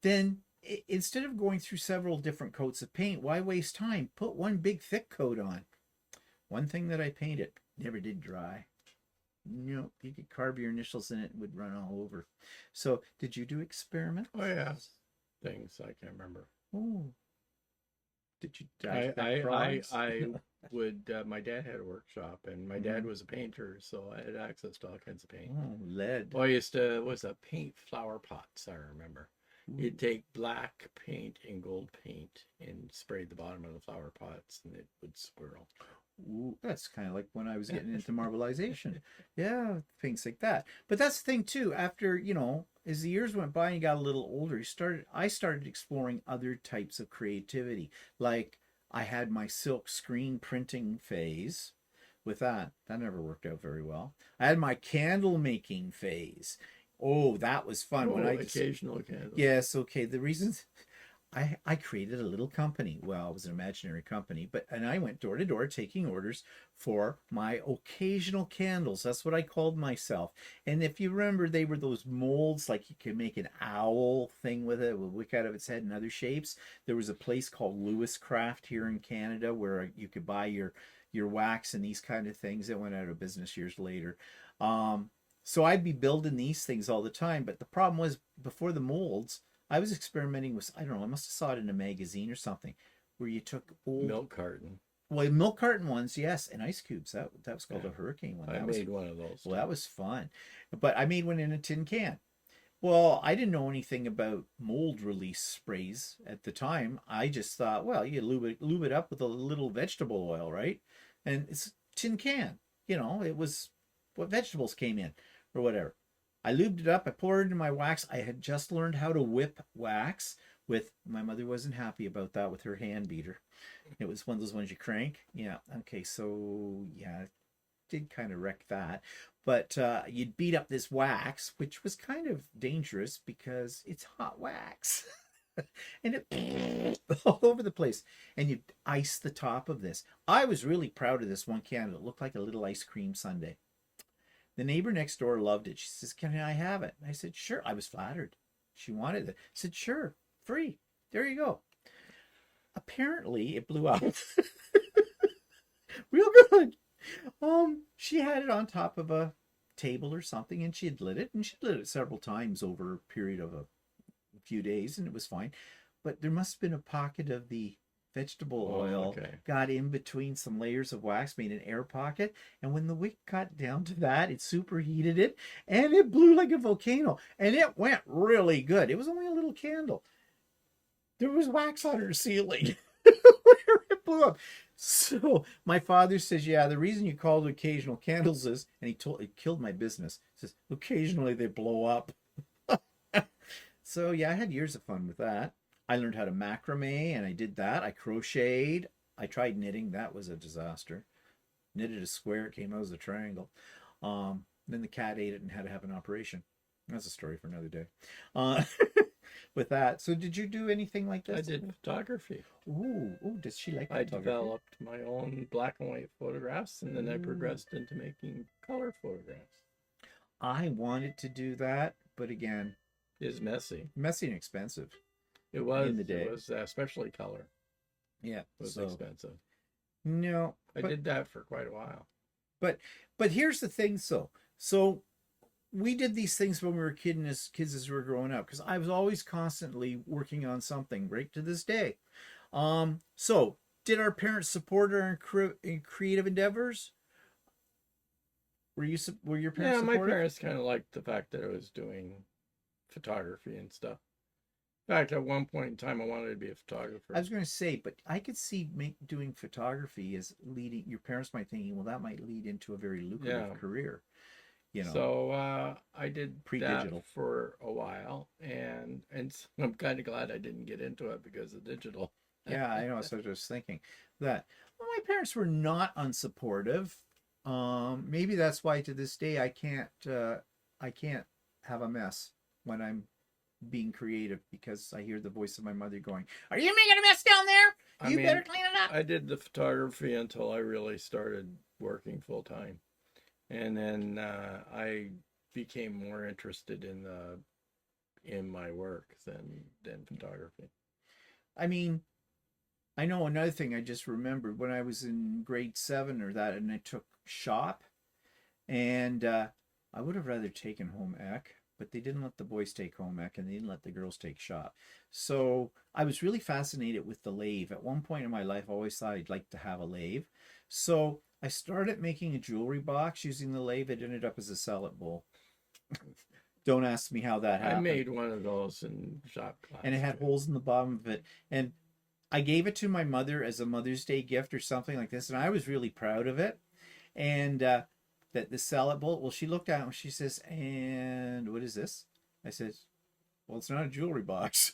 then instead of going through several different coats of paint, why waste time? Put one big thick coat on. One thing that I painted never did dry. Nope, you could carve your initials in it, and it would run all over. So, did you do experiments? Oh yeah, things I can't remember. Oh, did you I dissect I frogs? I, I would. My dad had a workshop, and my dad Mhm. was a painter, so I had access to all kinds of paint. Oh, lead. Well, I used to was a paint flower pots. I remember. Ooh. You'd take black paint and gold paint and spray the bottom of the flower pots, and it would swirl. Ooh, that's kind of like when I was getting into marbleization. Yeah, things like that. But that's the thing too. After, as the years went by and you got a little older, I started exploring other types of creativity. Like I had my silk screen printing phase with that. That never worked out very well. I had my candle making phase. Oh, that was fun when Oh, I just occasional candle. yes, okay. The reasons I created a little company. Well, it was an imaginary company, and I went door to door taking orders for my occasional candles. That's what I called myself. And if you remember, they were those molds, like you could make an owl thing with it, with wick out of its head and other shapes. There was a place called Lewis Craft here in Canada where you could buy your wax and these kind of things. That went out of business years later. So I'd be building these things all the time. But the problem was before the molds, I was experimenting with, I don't know, I must have saw it in a magazine or something, where you took old, Milk carton. well, milk carton ones, yes, and ice cubes. That was called Yeah. a hurricane one. I That made one of those. well, that was fun. But I made one in a tin can. Well, I didn't know anything about mold release sprays at the time. I just thought, well, you lube it up with a little vegetable oil, right? And it's a tin can. It was what vegetables came in or whatever. I lubed it up. I poured it in my wax. I had just learned how to whip wax with my mother wasn't happy about that with her hand beater. It was one of those ones you crank. Yeah. Okay. So yeah, did kind of wreck that. But you'd beat up this wax, which was kind of dangerous because it's hot wax. And it all over the place. And you'd ice the top of this. I was really proud of this one candle. It looked like a little ice cream sundae. The neighbor next door loved it. She says, "Can I have it?" I said, "Sure." I was flattered. She wanted it. I said, "Sure, free. There you go." Apparently, it blew up real good. She had it on top of a table or something, and she had lit it, and she lit it several times over a period of a few days, and it was fine. But there must have been a pocket of the vegetable oil got in between some layers of wax, made an air pocket, and when the wick got down to that, it superheated it, and it blew like a volcano, and it went really good. It was only a little candle. There was wax on her ceiling where it blew up. So my father says, "Yeah, the reason you called it occasional candles is," and it killed my business. He says, "Occasionally they blow up." So yeah, I had years of fun with that. I learned how to macrame, and I did that. I crocheted. I tried knitting. That was a disaster. Knitted a square, it came out as a triangle. Then the cat ate it and had to have an operation. That's a story for another day. Uh, with that, so did you do anything like this? I did photography. Ooh, does she like I photography? developed my own black and white photographs, and then I progressed into making color photographs. I wanted to do that, but again, It's messy. messy and expensive. It was in the day. It was especially color. Yeah, It was so expensive. no, I did that for quite a while. But here's the thing, so we did these things when we were kids as we were growing up, because I was always constantly working on something right to this day. So did our parents support our creative endeavors? Were your parents Yeah, my supportive? parents kind of liked the fact that I was doing photography and stuff. In fact, at one point in time, I wanted to be a photographer. I was going to say, but I could see doing photography as leading. Your parents might thinking, well, that might lead into a very lucrative career. So I did pre-digital that for a while, and so I'm kind of glad I didn't get into it because of digital. Yeah, I know. So I was just thinking that. Well, my parents were not unsupportive. Maybe that's why to this day I can't have a mess when I'm being creative, because I hear the voice of my mother going, "Are you making a mess down there? You better clean it up." I did the photography until I really started working full time, and then I became more interested in my work than photography. I mean, I know another thing I just remembered when I was in grade 7 or that, and I took shop, and I would have rather taken home ec, but they didn't let the boys take home ec, and they didn't let the girls take shop. So I was really fascinated with the lathe. At one point in my life, I always thought I'd like to have a lathe. So I started making a jewelry box using the lathe. It ended up as a salad bowl. Don't ask me how that I happened. made one of those in shop class And it had too. holes in the bottom of it. And I gave it to my mother as a Mother's Day gift or something like this, and I was really proud of it. And that the salad bowl. Well, she looked at it and she says, "And what is this?" I said, "Well, it's not a jewelry box."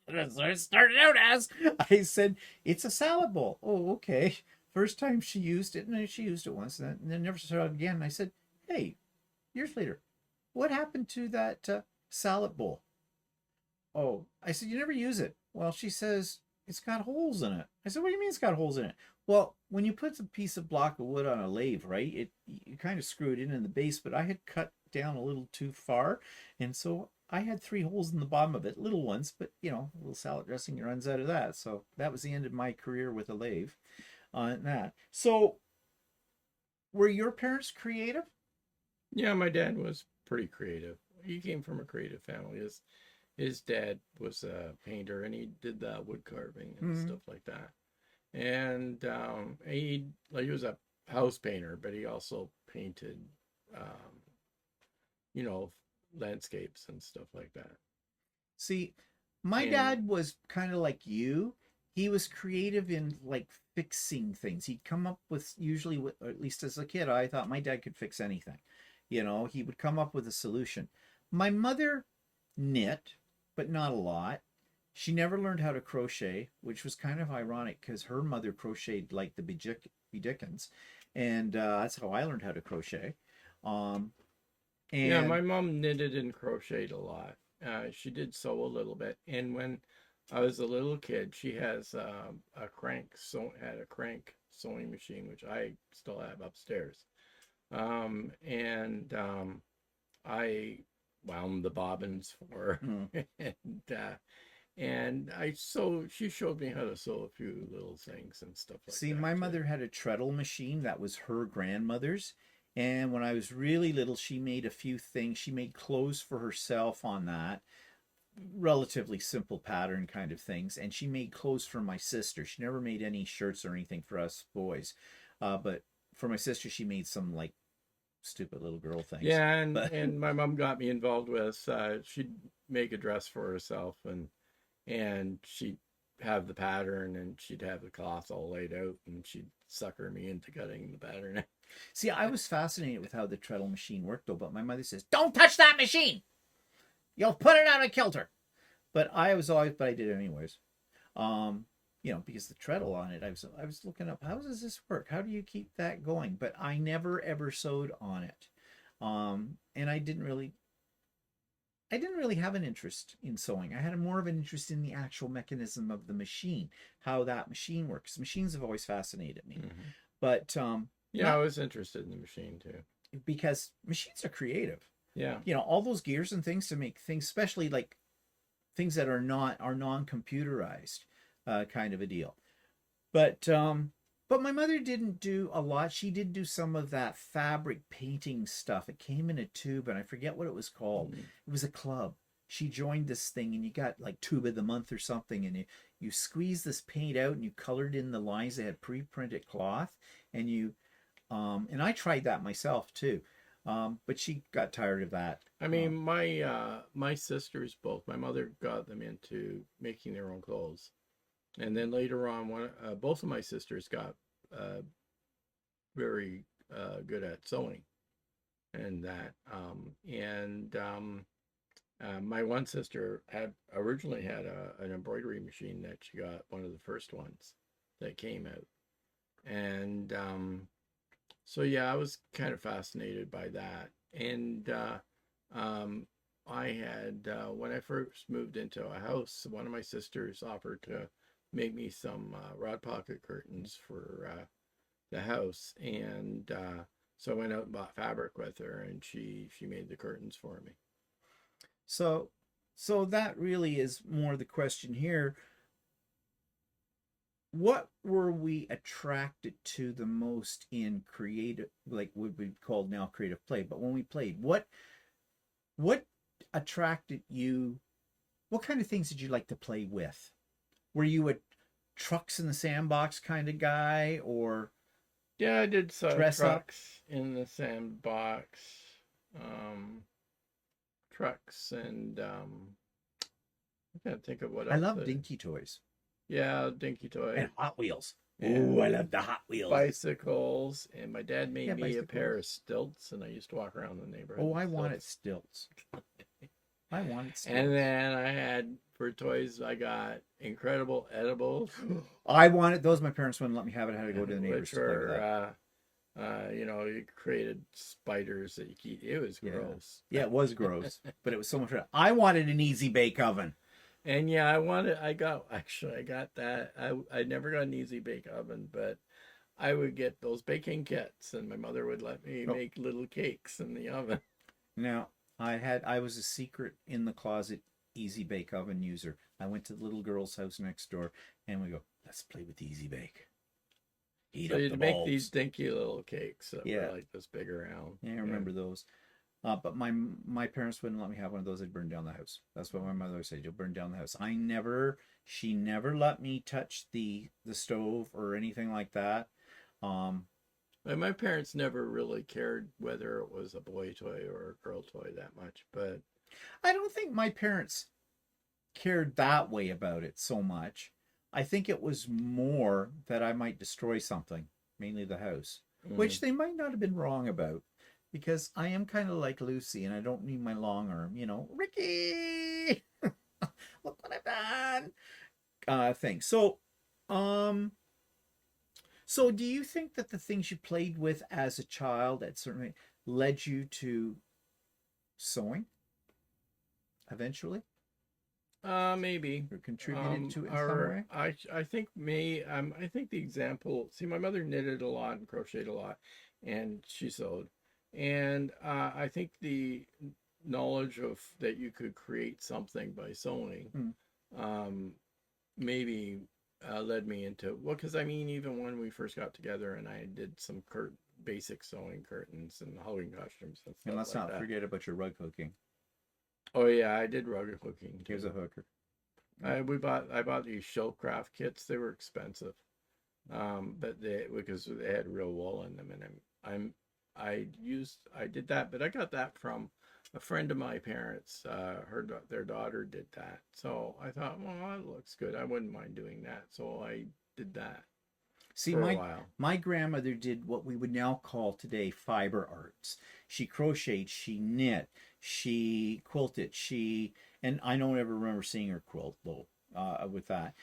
That's what it started out as. I said, "It's a salad bowl." Oh, okay. First time she used it, and then she used it once, and then never saw it again. And I said, "Hey, years later, what happened to that salad bowl?" Oh, I said, "You never use it." Well, she says, "It's got holes in it." I said, "What do you mean it's got holes in it?" Well, when you put a piece of block of wood on a lathe, right, it you kind of screw it in the base, but I had cut down a little too far, and so I had 3 holes in the bottom of it, little ones, but a little salad dressing runs out of that. So that was the end of my career with a lathe on that. So were your parents creative? Yeah, my dad was pretty creative. He came from a creative family. His dad was a painter, and he did the wood carving and Hmm. stuff like that. And he was a house painter, but he also painted, um, you know, landscapes and stuff like that. See, my And dad was kind of like you. He was creative in like fixing things. He'd come up with usually, or at least as a kid, I thought my dad could fix anything. He would come up with a solution. My mother knit, but not a lot. She never learned how to crochet, which was kind of ironic because her mother crocheted like the Dickens, and that's how I learned how to crochet. Um, yeah, and my mom knitted and crocheted a lot. She did sew a little bit, and when I was a little kid, she has had a crank sewing machine, which I still have upstairs. And I wound the bobbins for mm, her, and she showed me how to sew a few little things and stuff like See, that my too. mother had a treadle machine that was her grandmother's. And when I was really little, she made a few things. She made clothes for herself on that, relatively simple pattern kind of things. And she made clothes for my sister. She never made any shirts or anything for us boys. But for my sister, she made some like stupid little girl things. Yeah, But and my mom got me involved with she'd make a dress for herself, and she'd have the pattern, and she'd have the cloth all laid out, and she'd sucker me into cutting the pattern. see, I was fascinated with how the treadle machine worked, though. But my mother says, "Don't touch that machine. You'll put it out of kilter." But I did it anyways. um because the treadle on it, I was looking up, how does this work, how do you keep that going, but I never ever sewed on it. And I didn't really have an interest in sewing. I had more of an interest in the actual mechanism of the machine, how that machine works. Machines have always fascinated me, Hmm. but Yeah, I not was interested in the machine too. because machines are creative. Yeah. All those gears and things to make things, especially like things that are non-computerized, kind of a deal. But my mother didn't do a lot. She did do some of that fabric painting stuff. It came in a tube, and I forget what it was called. Mm. It was a club. She joined this thing, and you got like tube of the month or something, and you squeeze this paint out, and you colored in the lines. They had pre-printed cloth, and and I tried that myself too. But she got tired of that. I mean, my sisters both. My mother got them into making their own clothes, and then later on, both of my sisters got uh, very good at sewing and that. My one sister had originally had an embroidery machine that she got, one of the first ones that came out, and so yeah, I was kind of fascinated by that. And um, I had when I first moved into a house, one of my sisters offered to make me some rod pocket curtains for the house, and so I went out and bought fabric with her, and she made the curtains for me. So, so that really is more the question here. what were we attracted to the most in creative, like what we call now creative play, but when we played, what attracted you? What kind of things did you like to play with? Were you a trucks in the sandbox kind of guy, or Yeah, I did dress up? trucks in the sandbox, um, trucks, and I can't think of what I else. love dinky toys Yeah, dinky and toy Hot Wheels. Ooh, I and love the Hot Wheels. bicycles. And my dad Yeah, made me a pair bicycles. of stilts, and I used to walk around the neighborhood Oh, in I wanted stilts. stilts. I wanted And stilts. then I had for toys, I got incredible edibles, I wanted those. My parents wouldn't let me have it. I had to go to the which neighbors to play with that. were you created spiders that you keep. It was Yeah. gross. Yeah, it was gross, but it was so much fun. I wanted an easy bake oven. And yeah, I got that. I never got an easy bake oven, but I would get those baking kits, and my mother would let me Oh, make little cakes in the oven. now I was a secret in the closet easy bake oven user. I went to the little girl's house next door and we go, let's play with easy bake. Heat So up the you'd make these bulbs. dinky little cakes that were Yeah. like this big around. Yeah, I Yeah. remember those. But my parents wouldn't let me have one of those. I'd burn down the house. That's what my mother said. You'll burn down the house. She never let me touch the stove or anything like that. Um, And my parents never really cared whether it was a boy toy or a girl toy that much, but I don't think my parents cared that way about it so much. I think it was more that I might destroy something, mainly the house, mm, which they might not have been wrong about because I am kind of like Lucy and I don't need my long arm, Ricky, look what I've done. Thing. Um, so do you think that the things you played with as a child at certainly led you to sewing eventually maybe. or contributed to it in some Or way? I think I think the example. See, my mother knitted a lot and crocheted a lot, and she sewed, and I think the knowledge of that you could create something by sewing, Hmm. um, maybe led me into well, because I mean, even when we first got together and I did some basic sewing curtains and Halloween costumes and And stuff let's like not that. forget about your rug hooking. Oh yeah, I did rug hooking Here's a too. hooker. Yeah. I bought these Showcraft kits. They were expensive, but they because they had real wool in them, and I did that, but I got that from a friend of my parents. Their daughter did that, so I thought, well, that looks good. I wouldn't mind doing that, so I did that See, for a my while. my grandmother did what we would now call today fiber arts. She crocheted, she knit, she quilted, and I don't ever remember seeing her quilt though. With that,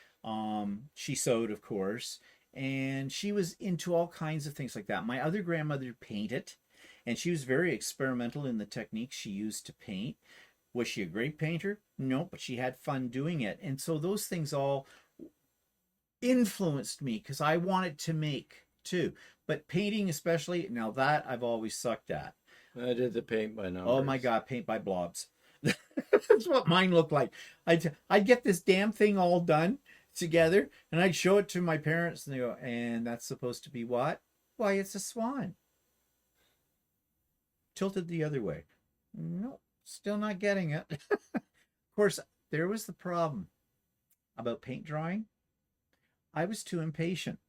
she sewed, of course, and she was into all kinds of things like that. My other grandmother painted, and she was very experimental in the techniques she used to paint. Was she a great painter? No, but she had fun doing it, and so those things all influenced me because I wanted to make too. But painting, especially, now that I've always sucked at. I did the paint by Oh my numbers. God, paint by blobs. That's what mine looked like. I'd get this damn thing all done together and I'd show it to my parents and they go, and that's supposed to be what? Why, it's a swan. Tilted the other way. No, still not getting it. Of course, there was the problem about paint drying. I was too impatient.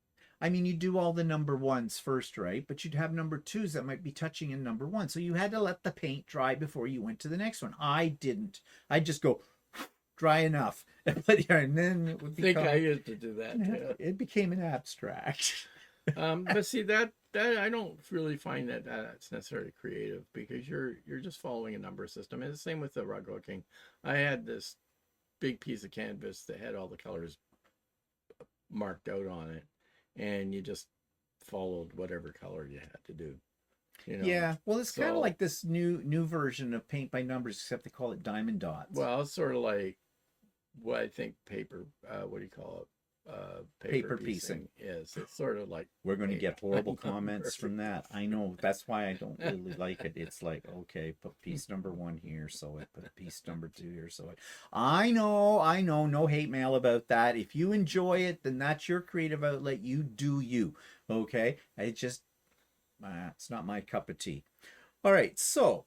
I mean, you do all the number ones first, right? But you'd have number twos that might be touching in number one. So you had to let the paint dry before you went to the next one. I didn't. I'd just go dry enough. And then it would I think I become, used to do that too. it became an abstract. But see that I don't really find that that's necessarily creative because you're just following a number system. And the same with the rug hooking. I had this big piece of canvas that had all the colors marked out on it, and you just followed whatever color you had to do. You know, Yeah, well, it's kind of so like this new version of paint by numbers, except they call it diamond dots. well, it's sort of like what I think paper. What do you call it? paper Paper piecing is. It's sort of like We're going to get horrible I'm comments from that. I know. That's why I don't really like it. It's like, okay, put piece number 1 here, so I put piece number 2 here, so I know. No hate mail about that. If you enjoy it, then that's your creative outlet. You do you. Okay? I just, it's not my cup of tea. All right, so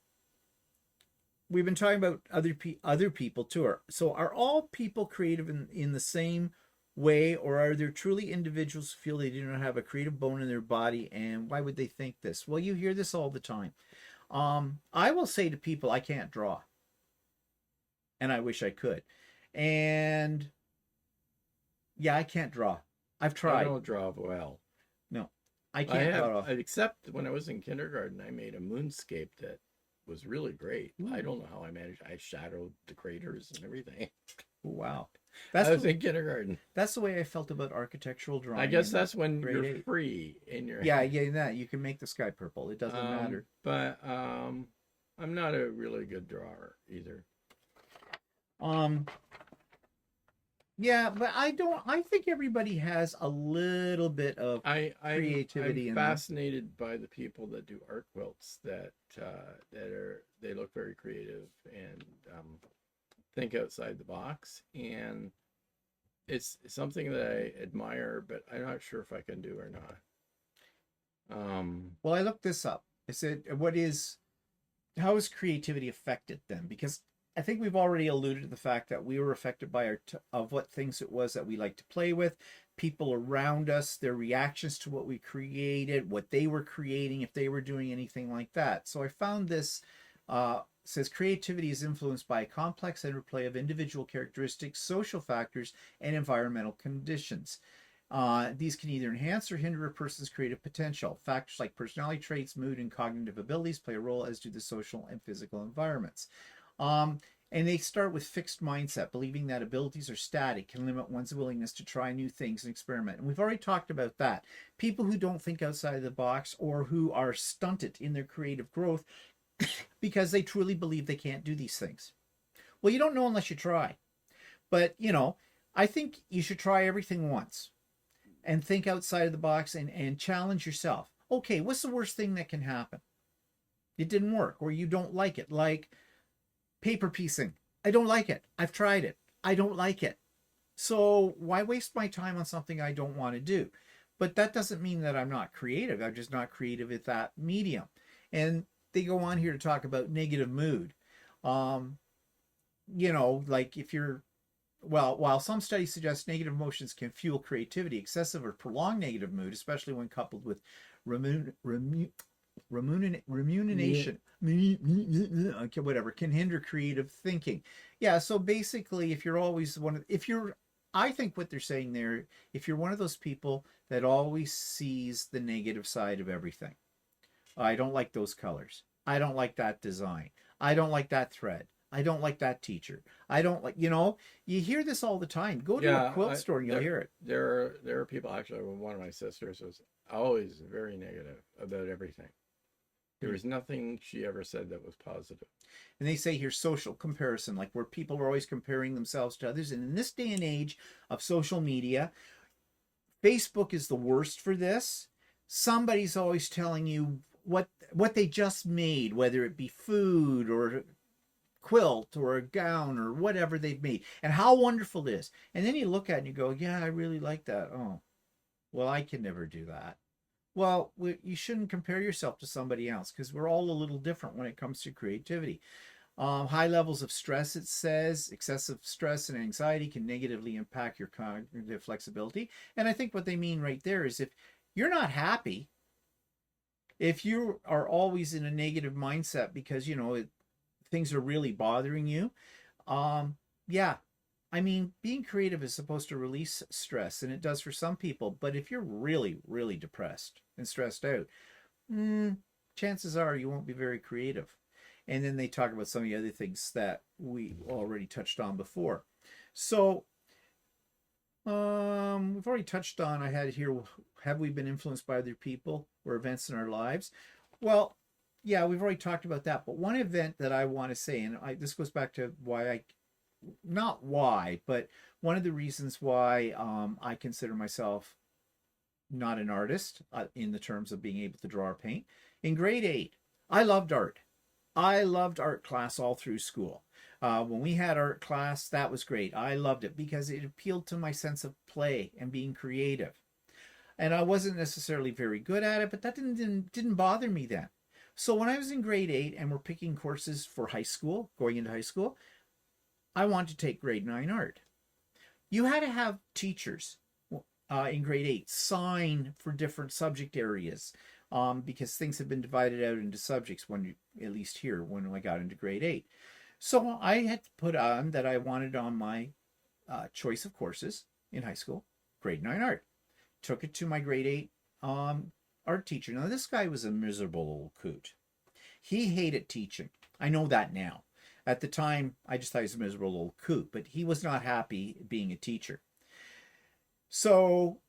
we've been talking about other people too. So are all people creative in the same way, or are there truly individuals who feel they do not have a creative bone in their body, and why would they think this? Well, you hear this all the time. I will say to people, I can't draw, and I wish I could. And yeah, I can't draw. I've tried. I don't draw well. No, I can't draw. Except when I was in kindergarten, I made a moonscape that was really great. Ooh. I don't know how I managed. I shadowed the craters and everything. Wow. I was in kindergarten. That's the way I felt about architectural drawing. I guess that's when you're free in your yeah, that you can make the sky purple. It doesn't matter. But I'm not a really good drawer either. Yeah, but I think everybody has a little bit of creativity. I'm fascinated by the people that do art quilts that they look very creative and think outside the box, and it's something that I admire, but I'm not sure if I can do or not. Well, I looked this up. I said, how is creativity affected then? Because I think we've already alluded to the fact that we were affected by of what things it was that we like to play with, people around us, their reactions to what we created, what they were creating, if they were doing anything like that. So I found this, says creativity is influenced by a complex interplay of individual characteristics, social factors, and environmental conditions. These can either enhance or hinder a person's creative potential. Factors like personality traits, mood, and cognitive abilities play a role, as do the social and physical environments. And they start with fixed mindset, believing that abilities are static can limit one's willingness to try new things and experiment. And we've already talked about that. People who don't think outside the box, or who are stunted in their creative growth because they truly believe they can't do these things. Well, you don't know unless you try. But, I think you should try everything once and think outside of the box and challenge yourself. Okay, what's the worst thing that can happen? It didn't work, or you don't like it. Like paper piecing. I don't like it. I've tried it. I don't like it. So why waste my time on something I don't want to do? But that doesn't mean that I'm not creative. I'm just not creative at that medium. And they go on here to talk about negative mood. Like if you're, while some studies suggest negative emotions can fuel creativity, excessive or prolonged negative mood, especially when coupled with rumination, okay, whatever, can hinder creative thinking. Yeah, so basically, if you're always I think what they're saying there, if you're one of those people that always sees the negative side of everything, I don't like those colors, I don't like that design, I don't like that thread, I don't like that teacher, I don't like, you hear this all the time. Go to a quilt store and you'll hear it. There are people, actually, one of my sisters was always very negative about everything. There was nothing she ever said that was positive. And they say here social comparison, like where people are always comparing themselves to others. And in this day and age of social media, Facebook is the worst for this. Somebody's always telling you what they just made, whether it be food or quilt or a gown or whatever they've made, and how wonderful it is. And then you look at it and you go, yeah, I really like that. Oh, well, I can never do that. Well, you shouldn't compare yourself to somebody else, because we're all a little different when it comes to creativity. High levels of stress, it says, excessive stress and anxiety can negatively impact your cognitive flexibility. And I think what they mean right there is if you're not happy, if you are always in a negative mindset because, things are really bothering you, yeah, I mean, being creative is supposed to release stress, and it does for some people. But if you're really, really depressed and stressed out, chances are you won't be very creative. And then they talk about some of the other things that we already touched on before. So we've already touched on, I had here, have we been influenced by other people or events in our lives? Well, yeah, we've already talked about that. But one event that I want to say, and this goes back to why not why, but one of the reasons why I consider myself not an artist in the terms of being able to draw or paint. In grade 8, I loved art. I loved art class all through school. When we had art class, that was great. I loved it because it appealed to my sense of play and being creative. And I wasn't necessarily very good at it, but that didn't bother me then. So when I was in grade 8 and we're picking courses for high school, going into high school, I wanted to take grade 9 art. You had to have teachers in grade 8 sign for different subject areas because things have been divided out into subjects when, at least here, when I got into grade 8. So I had to put on that I wanted on my choice of courses in high school, grade 9 art. Took it to my grade 8 art teacher. Now, this guy was a miserable old coot. He hated teaching. I know that now. At the time, I just thought he was a miserable old coot, but he was not happy being a teacher. So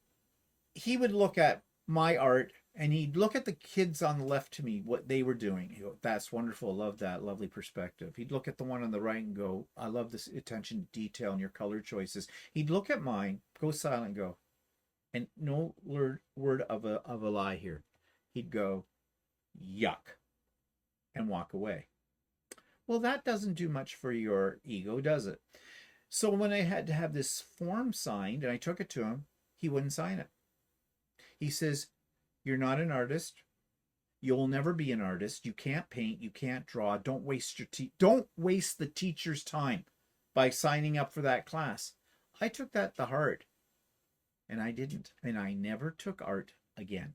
he would look at my art and he'd look at the kids on the left to me, what they were doing. He'd go, that's wonderful. I love that. Lovely perspective. He'd look at the one on the right and go, I love this attention to detail and your color choices. He'd look at mine, go silent and go, and no word of a lie here. He'd go, yuck, and walk away. Well, that doesn't do much for your ego, does it? So when I had to have this form signed and I took it to him, he wouldn't sign it. He says, you're not an artist. You'll never be an artist. You can't paint. You can't draw. Don't waste the teacher's time by signing up for that class. I took that to heart. And I didn't. And I never took art again.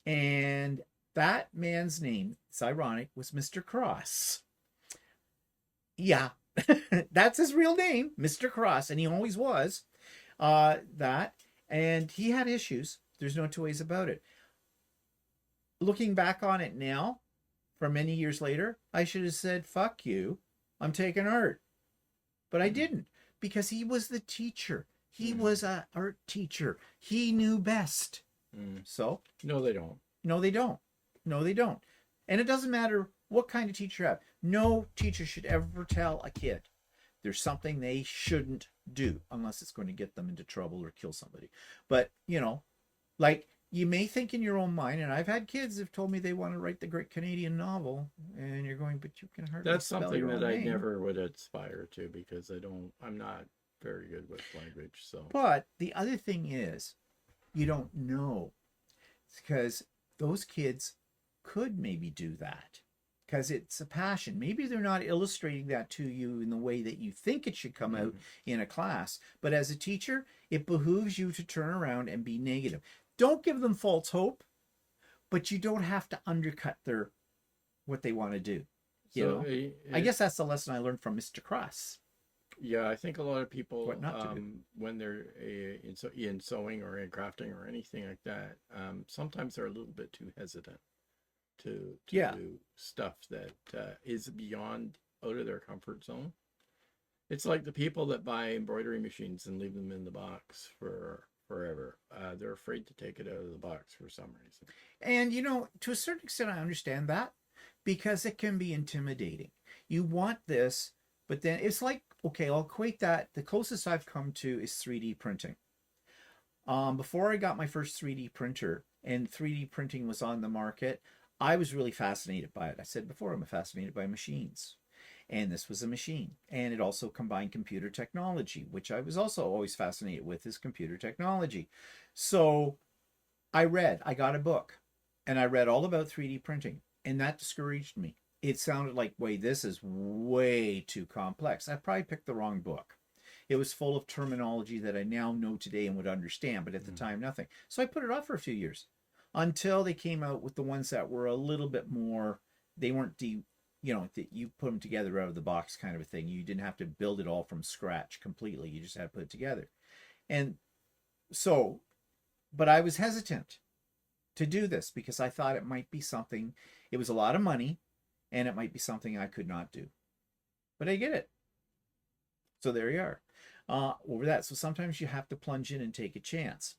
And that man's name, it's ironic, was Mr. Cross. Yeah, that's his real name, Mr. Cross. And he always was that. And he had issues. There's no two ways about it. Looking back on it now, from many years later, I should have said, fuck you, I'm taking art. But I didn't, because he was the teacher. He was an art teacher. He knew best. So? No, they don't. No, they don't. No, they don't. And it doesn't matter what kind of teacher you have. No teacher should ever tell a kid there's something they shouldn't do unless it's going to get them into trouble or kill somebody. But, you know, like you may think in your own mind, and I've had kids have told me they want to write the great Canadian novel, and you're going, but you can hardly That's spell something your own that I name. never would aspire to because I'm not very good with language. So, but the other thing is, you don't know, because those kids could maybe do that because it's a passion. Maybe they're not illustrating that to you in the way that you think it should come out in a class, but as a teacher, it behooves you to turn around and be negative. Don't give them false hope, but you don't have to undercut what they want to do. You know? I guess that's the lesson I learned from Mr. Cross. Yeah, I think a lot of people, What not to do. when they're in sewing or in crafting or anything like that, sometimes they're a little bit too hesitant to do stuff that is beyond out of their comfort zone. It's like the people that buy embroidery machines and leave them in the box for forever. They're afraid to take it out of the box for some reason. And, you know, to a certain extent, I understand that because it can be intimidating. You want this, but then it's like, okay, I'll equate that. The closest I've come to is 3D printing. Before I got my first 3D printer and 3D printing was on the market, I was really fascinated by it. I said before, I'm fascinated by machines. And this was a machine. And it also combined computer technology, which I was also always fascinated with, is computer technology. So I got a book, and I read all about 3D printing, and that discouraged me. It sounded like, wait, this is way too complex. I probably picked the wrong book. It was full of terminology that I now know today and would understand, but at the time, nothing. So I put it off for a few years until they came out with the ones that were a little bit more, they weren't you put them together out of the box kind of a thing. You didn't have to build it all from scratch completely. You just had to put it together. And so, but I was hesitant to do this because I thought it might be something, it was a lot of money, and it might be something I could not do. But I get it. So there you are. Over that. So sometimes you have to plunge in and take a chance.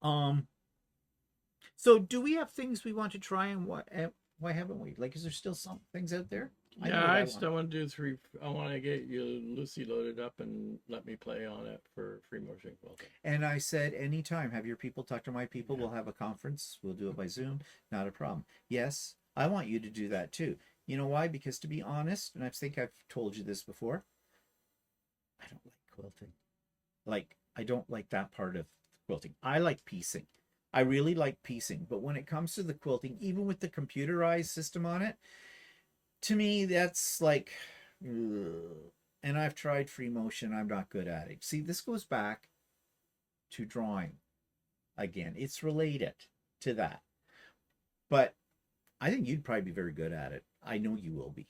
So do we have things we want to try, and why haven't we? Like, is there still some things out there? I know Yeah, what I I want. still want to do three. I want to get you Lucy loaded up and let me play on it for free motion quilting. And I said, anytime, have your people talk to my people. Yeah. We'll have a conference. We'll do it by Zoom. Not a problem. Yes, I want you to do that too. You know why? Because to be honest, and I think I've told you this before, I don't like quilting. Like, I don't like that part of quilting. I like piecing. I really like piecing. But when it comes to the quilting, even with the computerized system on it, to me, that's like, ugh. And I've tried free motion. I'm not good at it. See, this goes back to drawing again. It's related to that. But I think you'd probably be very good at it. I know you will be.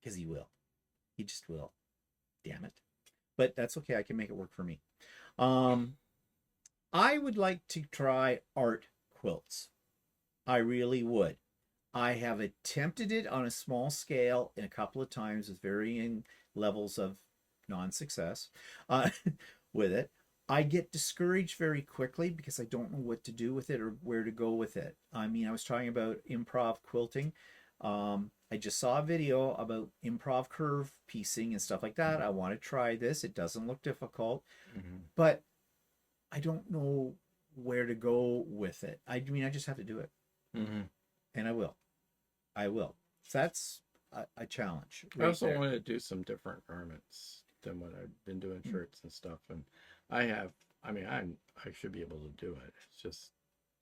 Because he will. He just will. Damn it. But that's okay. I can make it work for me. Um, I would like to try art quilts. I really would. I have attempted it on a small scale in a couple of times with varying levels of non-success uh, with it. I get discouraged very quickly because I don't know what to do with it or where to go with it. I mean, I was talking about improv quilting. I just saw a video about improv curve piecing and stuff like that. I want to try this. It doesn't look difficult, Mm-hmm. but I don't know where to go with it. I mean, I just have to do it, Mm-hmm. and I will. I will. So that's a challenge I right also there. want to do some different garments than what I've been doing, Mm. shirts and stuff. And I have. I mean, I should be able to do it. It's just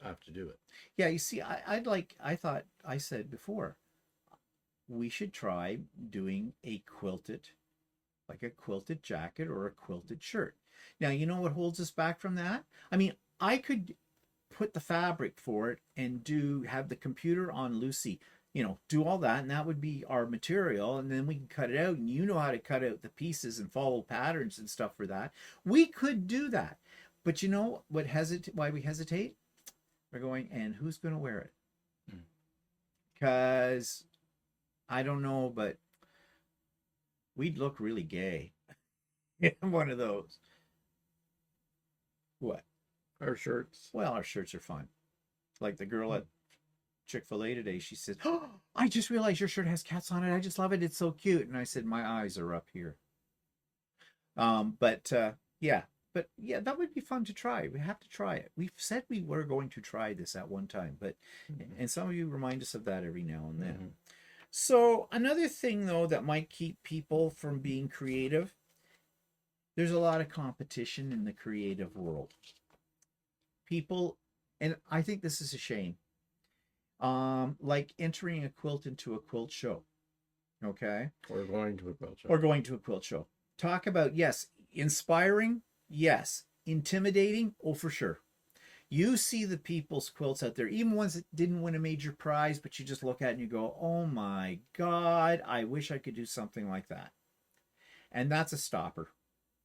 I have to do it. Yeah, you see, I'd like, I thought, I said before, we should try doing a quilted, like a quilted jacket or a quilted shirt. Now, you know what holds us back from that? I mean, I could put the fabric for it and have the computer on Lucy, do all that, and that would be our material, and then we can cut it out, and you know how to cut out the pieces and follow patterns and stuff for that. We could do that. But you know why we hesitate? We're going, and who's going to wear it? Mm. Because I don't know, but we'd look really gay in one of those. What? Our shirts. Well, our shirts are fun. Like the girl at Chick-fil-A today, she said, "Oh, I just realized your shirt has cats on it. I just love it. It's so cute." And I said, "My eyes are up here." But yeah, that would be fun to try. We have to try it. We've said we were going to try this at one time, but Mm-hmm. and some of you remind us of that every now and then. Mm-hmm. So another thing though that might keep people from being creative, there's a lot of competition in the creative world. People, and I think this is a shame. Like entering a quilt into a quilt show. Okay. We're going to a quilt show. Or going to a quilt show. Talk about, yes, inspiring, yes, intimidating, oh, for sure. You see the people's quilts out there, even ones that didn't win a major prize, but you just look at it and you go, oh my God, I wish I could do something like that. And that's a stopper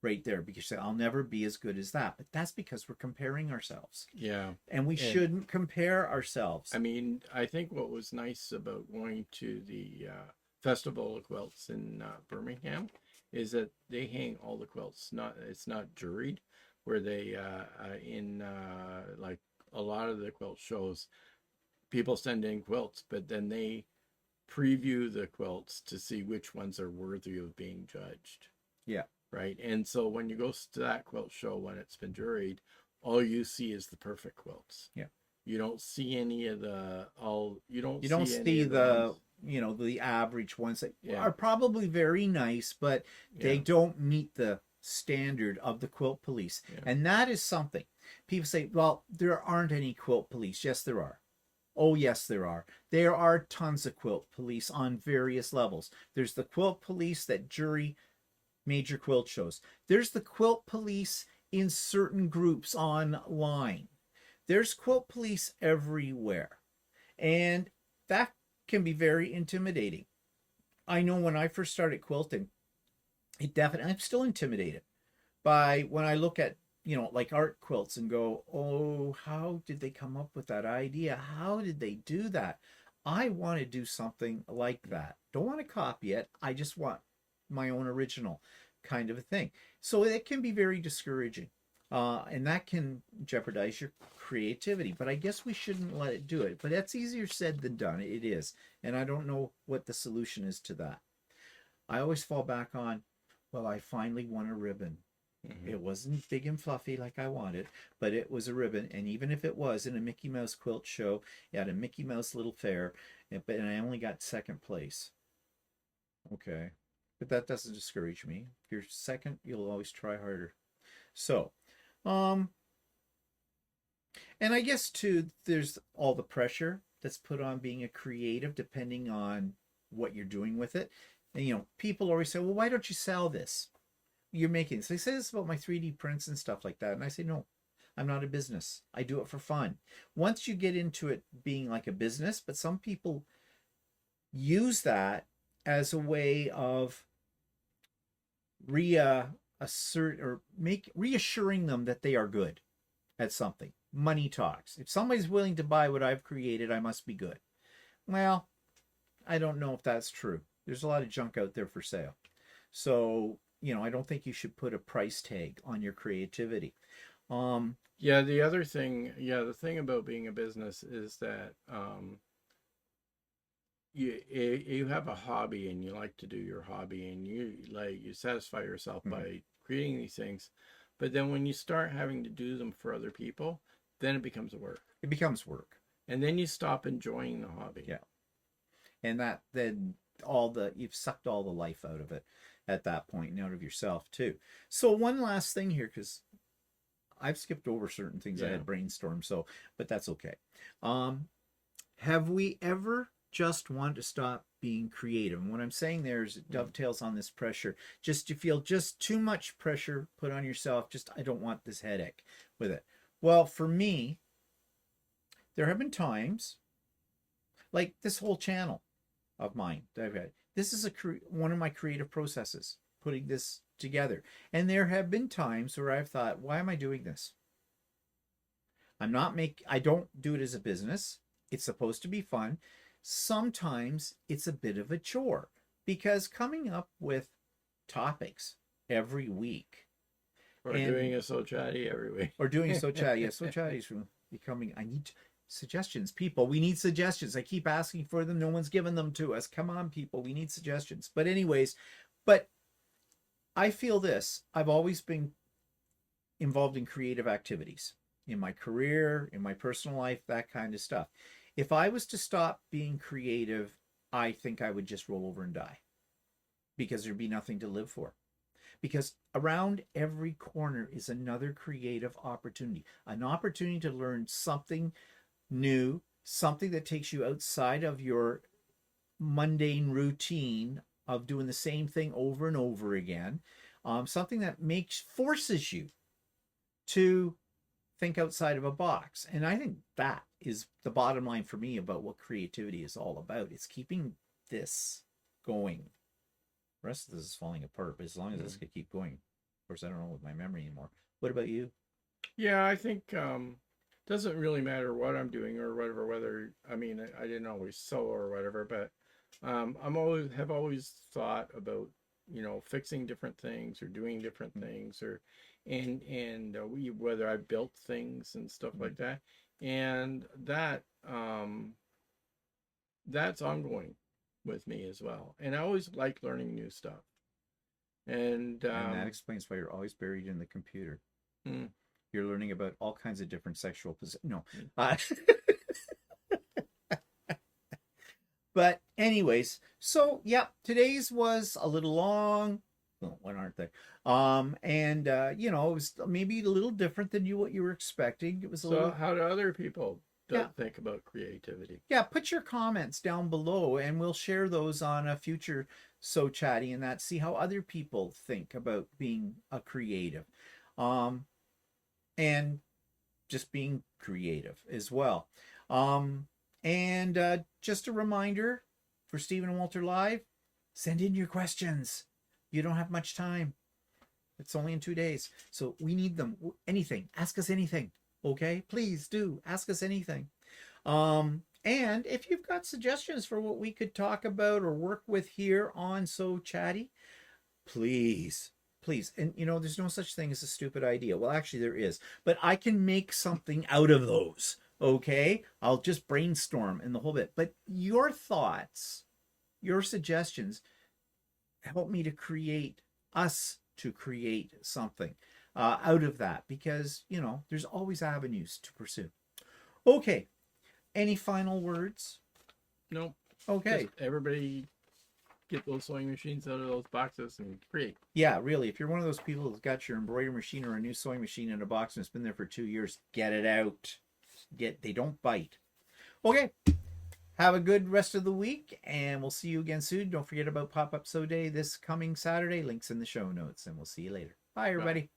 right there because you say, I'll never be as good as that. But that's because we're comparing ourselves. Yeah. And we shouldn't compare ourselves. I mean, I think what was nice about going to the Festival of Quilts in Birmingham is that they hang all the quilts. It's not juried, where they in like a lot of the quilt shows, people send in quilts, but then they preview the quilts to see which ones are worthy of being judged. Yeah. Right. And so when you go to that quilt show when it's been juried, all you see is the perfect quilts. Yeah. You don't see any of the you don't see the the average ones that Yeah. are probably very nice, but they Yeah. don't meet the standard of the quilt police. Yeah. And that is something. People say, well, there aren't any quilt police. Yes, there are. Oh, yes, there are. There are tons of quilt police on various levels. There's the quilt police that jury major quilt shows. There's the quilt police in certain groups online. There's quilt police everywhere. And that can be very intimidating. I know when I first started quilting, I'm still intimidated by when I look at, like art quilts and go, oh, how did they come up with that idea? How did they do that? I want to do something like that. Don't want to copy it. I just want my own original kind of a thing. So it can be very discouraging. And that can jeopardize your creativity. But I guess we shouldn't let it do it. But that's easier said than done. It is. And I don't know what the solution is to that. I always fall back on, well, I finally won a ribbon. Mm-hmm. It wasn't big and fluffy like I wanted, but it was a ribbon. And even if it was in a Mickey Mouse quilt show at a Mickey Mouse little fair, and I only got second place. Okay. But that doesn't discourage me. If you're second, you'll always try harder. So, um, and I guess too, there's all the pressure that's put on being a creative, depending on what you're doing with it. And people always say, "Well, why don't you sell this? You're making this." They say this about my 3D prints and stuff like that, and I say, "No, I'm not a business. I do it for fun." Once you get into it being like a business, but some people use that as a way of reassuring them that they are good at something. Money talks. If somebody's willing to buy what I've created, I must be good. Well, I don't know if that's true. There's a lot of junk out there for sale. So, I don't think you should put a price tag on your creativity. Yeah, the thing about being a business is that you have a hobby and you like to do your hobby and you satisfy yourself by creating these things, but then when you start having to do them for other people, then it becomes work. It becomes work. And then you stop enjoying the hobby. Yeah. And then you've sucked all the life out of it at that point and out of yourself too. So one last thing here, because I've skipped over certain things I had brainstormed, but that's okay. Have we ever just wanted to stop being creative? And what I'm saying there is it dovetails on this pressure. Just you feel just too much pressure put on yourself. Just, I don't want this headache with it. Well, for me, there have been times like this whole channel of mine that I've had. This is one of my creative processes, putting this together. And there have been times where I've thought, why am I doing this? I don't do it as a business. It's supposed to be fun. Sometimes it's a bit of a chore because coming up with topics every week. Or doing a So Chatty every week. Or doing So Chatty. Yeah, So Chatty is becoming, I need suggestions, people. We need suggestions. I keep asking for them. No one's given them to us. Come on, people. We need suggestions. But anyways, I feel this. I've always been involved in creative activities in my career, in my personal life, that kind of stuff. If I was to stop being creative, I think I would just roll over and die because there'd be nothing to live for. Because around every corner is another creative opportunity, an opportunity to learn something new, something that takes you outside of your mundane routine of doing the same thing over and over again, something that forces you to think outside of a box. And I think that is the bottom line for me about what creativity is all about. It's keeping this going. The rest of this is falling apart, but as long as this could keep going. Of course, I don't know with my memory anymore. What about you? Yeah, I think doesn't really matter what I'm doing or whatever, whether, I didn't always sew or whatever, but have always thought about, fixing different things or doing different things whether I built things and stuff like that. And that's ongoing with me as well. And I always like learning new stuff. And that explains why you're always buried in the computer. You're learning about all kinds of different sexual positions. No. But anyways, so yeah, today's was a little long. Well, what aren't they? It was maybe a little different than what you were expecting. It was a little. How do other people think about creativity? Yeah, put your comments down below, and we'll share those on a future So Chatty and that. See how other people think about being a creative, and just being creative as well. Just a reminder for Stephen and Walter Live, send in your questions. You don't have much time. It's only in 2 days. So we need them. Anything. Ask us anything. Okay? Please do. Ask us anything. And if you've got suggestions for what we could talk about or work with here on So Chatty, please please. And you know, there's no such thing as a stupid idea. Well, actually there is, but I can make something out of those. Okay, I'll just brainstorm in the whole bit. But your thoughts, your suggestions help me to create us to create something out of that, because you know there's always avenues to pursue. Okay, any final words? No. Okay. Just everybody get those sewing machines out of those boxes and create. Yeah, really. If you're one of those people that's got your embroidery machine or a new sewing machine in a box and it's been there for 2 years, get it out. They don't bite. Okay. Have a good rest of the week, and we'll see you again soon. Don't forget about Pop-Up Sew Day this coming Saturday. Links in the show notes, and we'll see you later. Bye, everybody.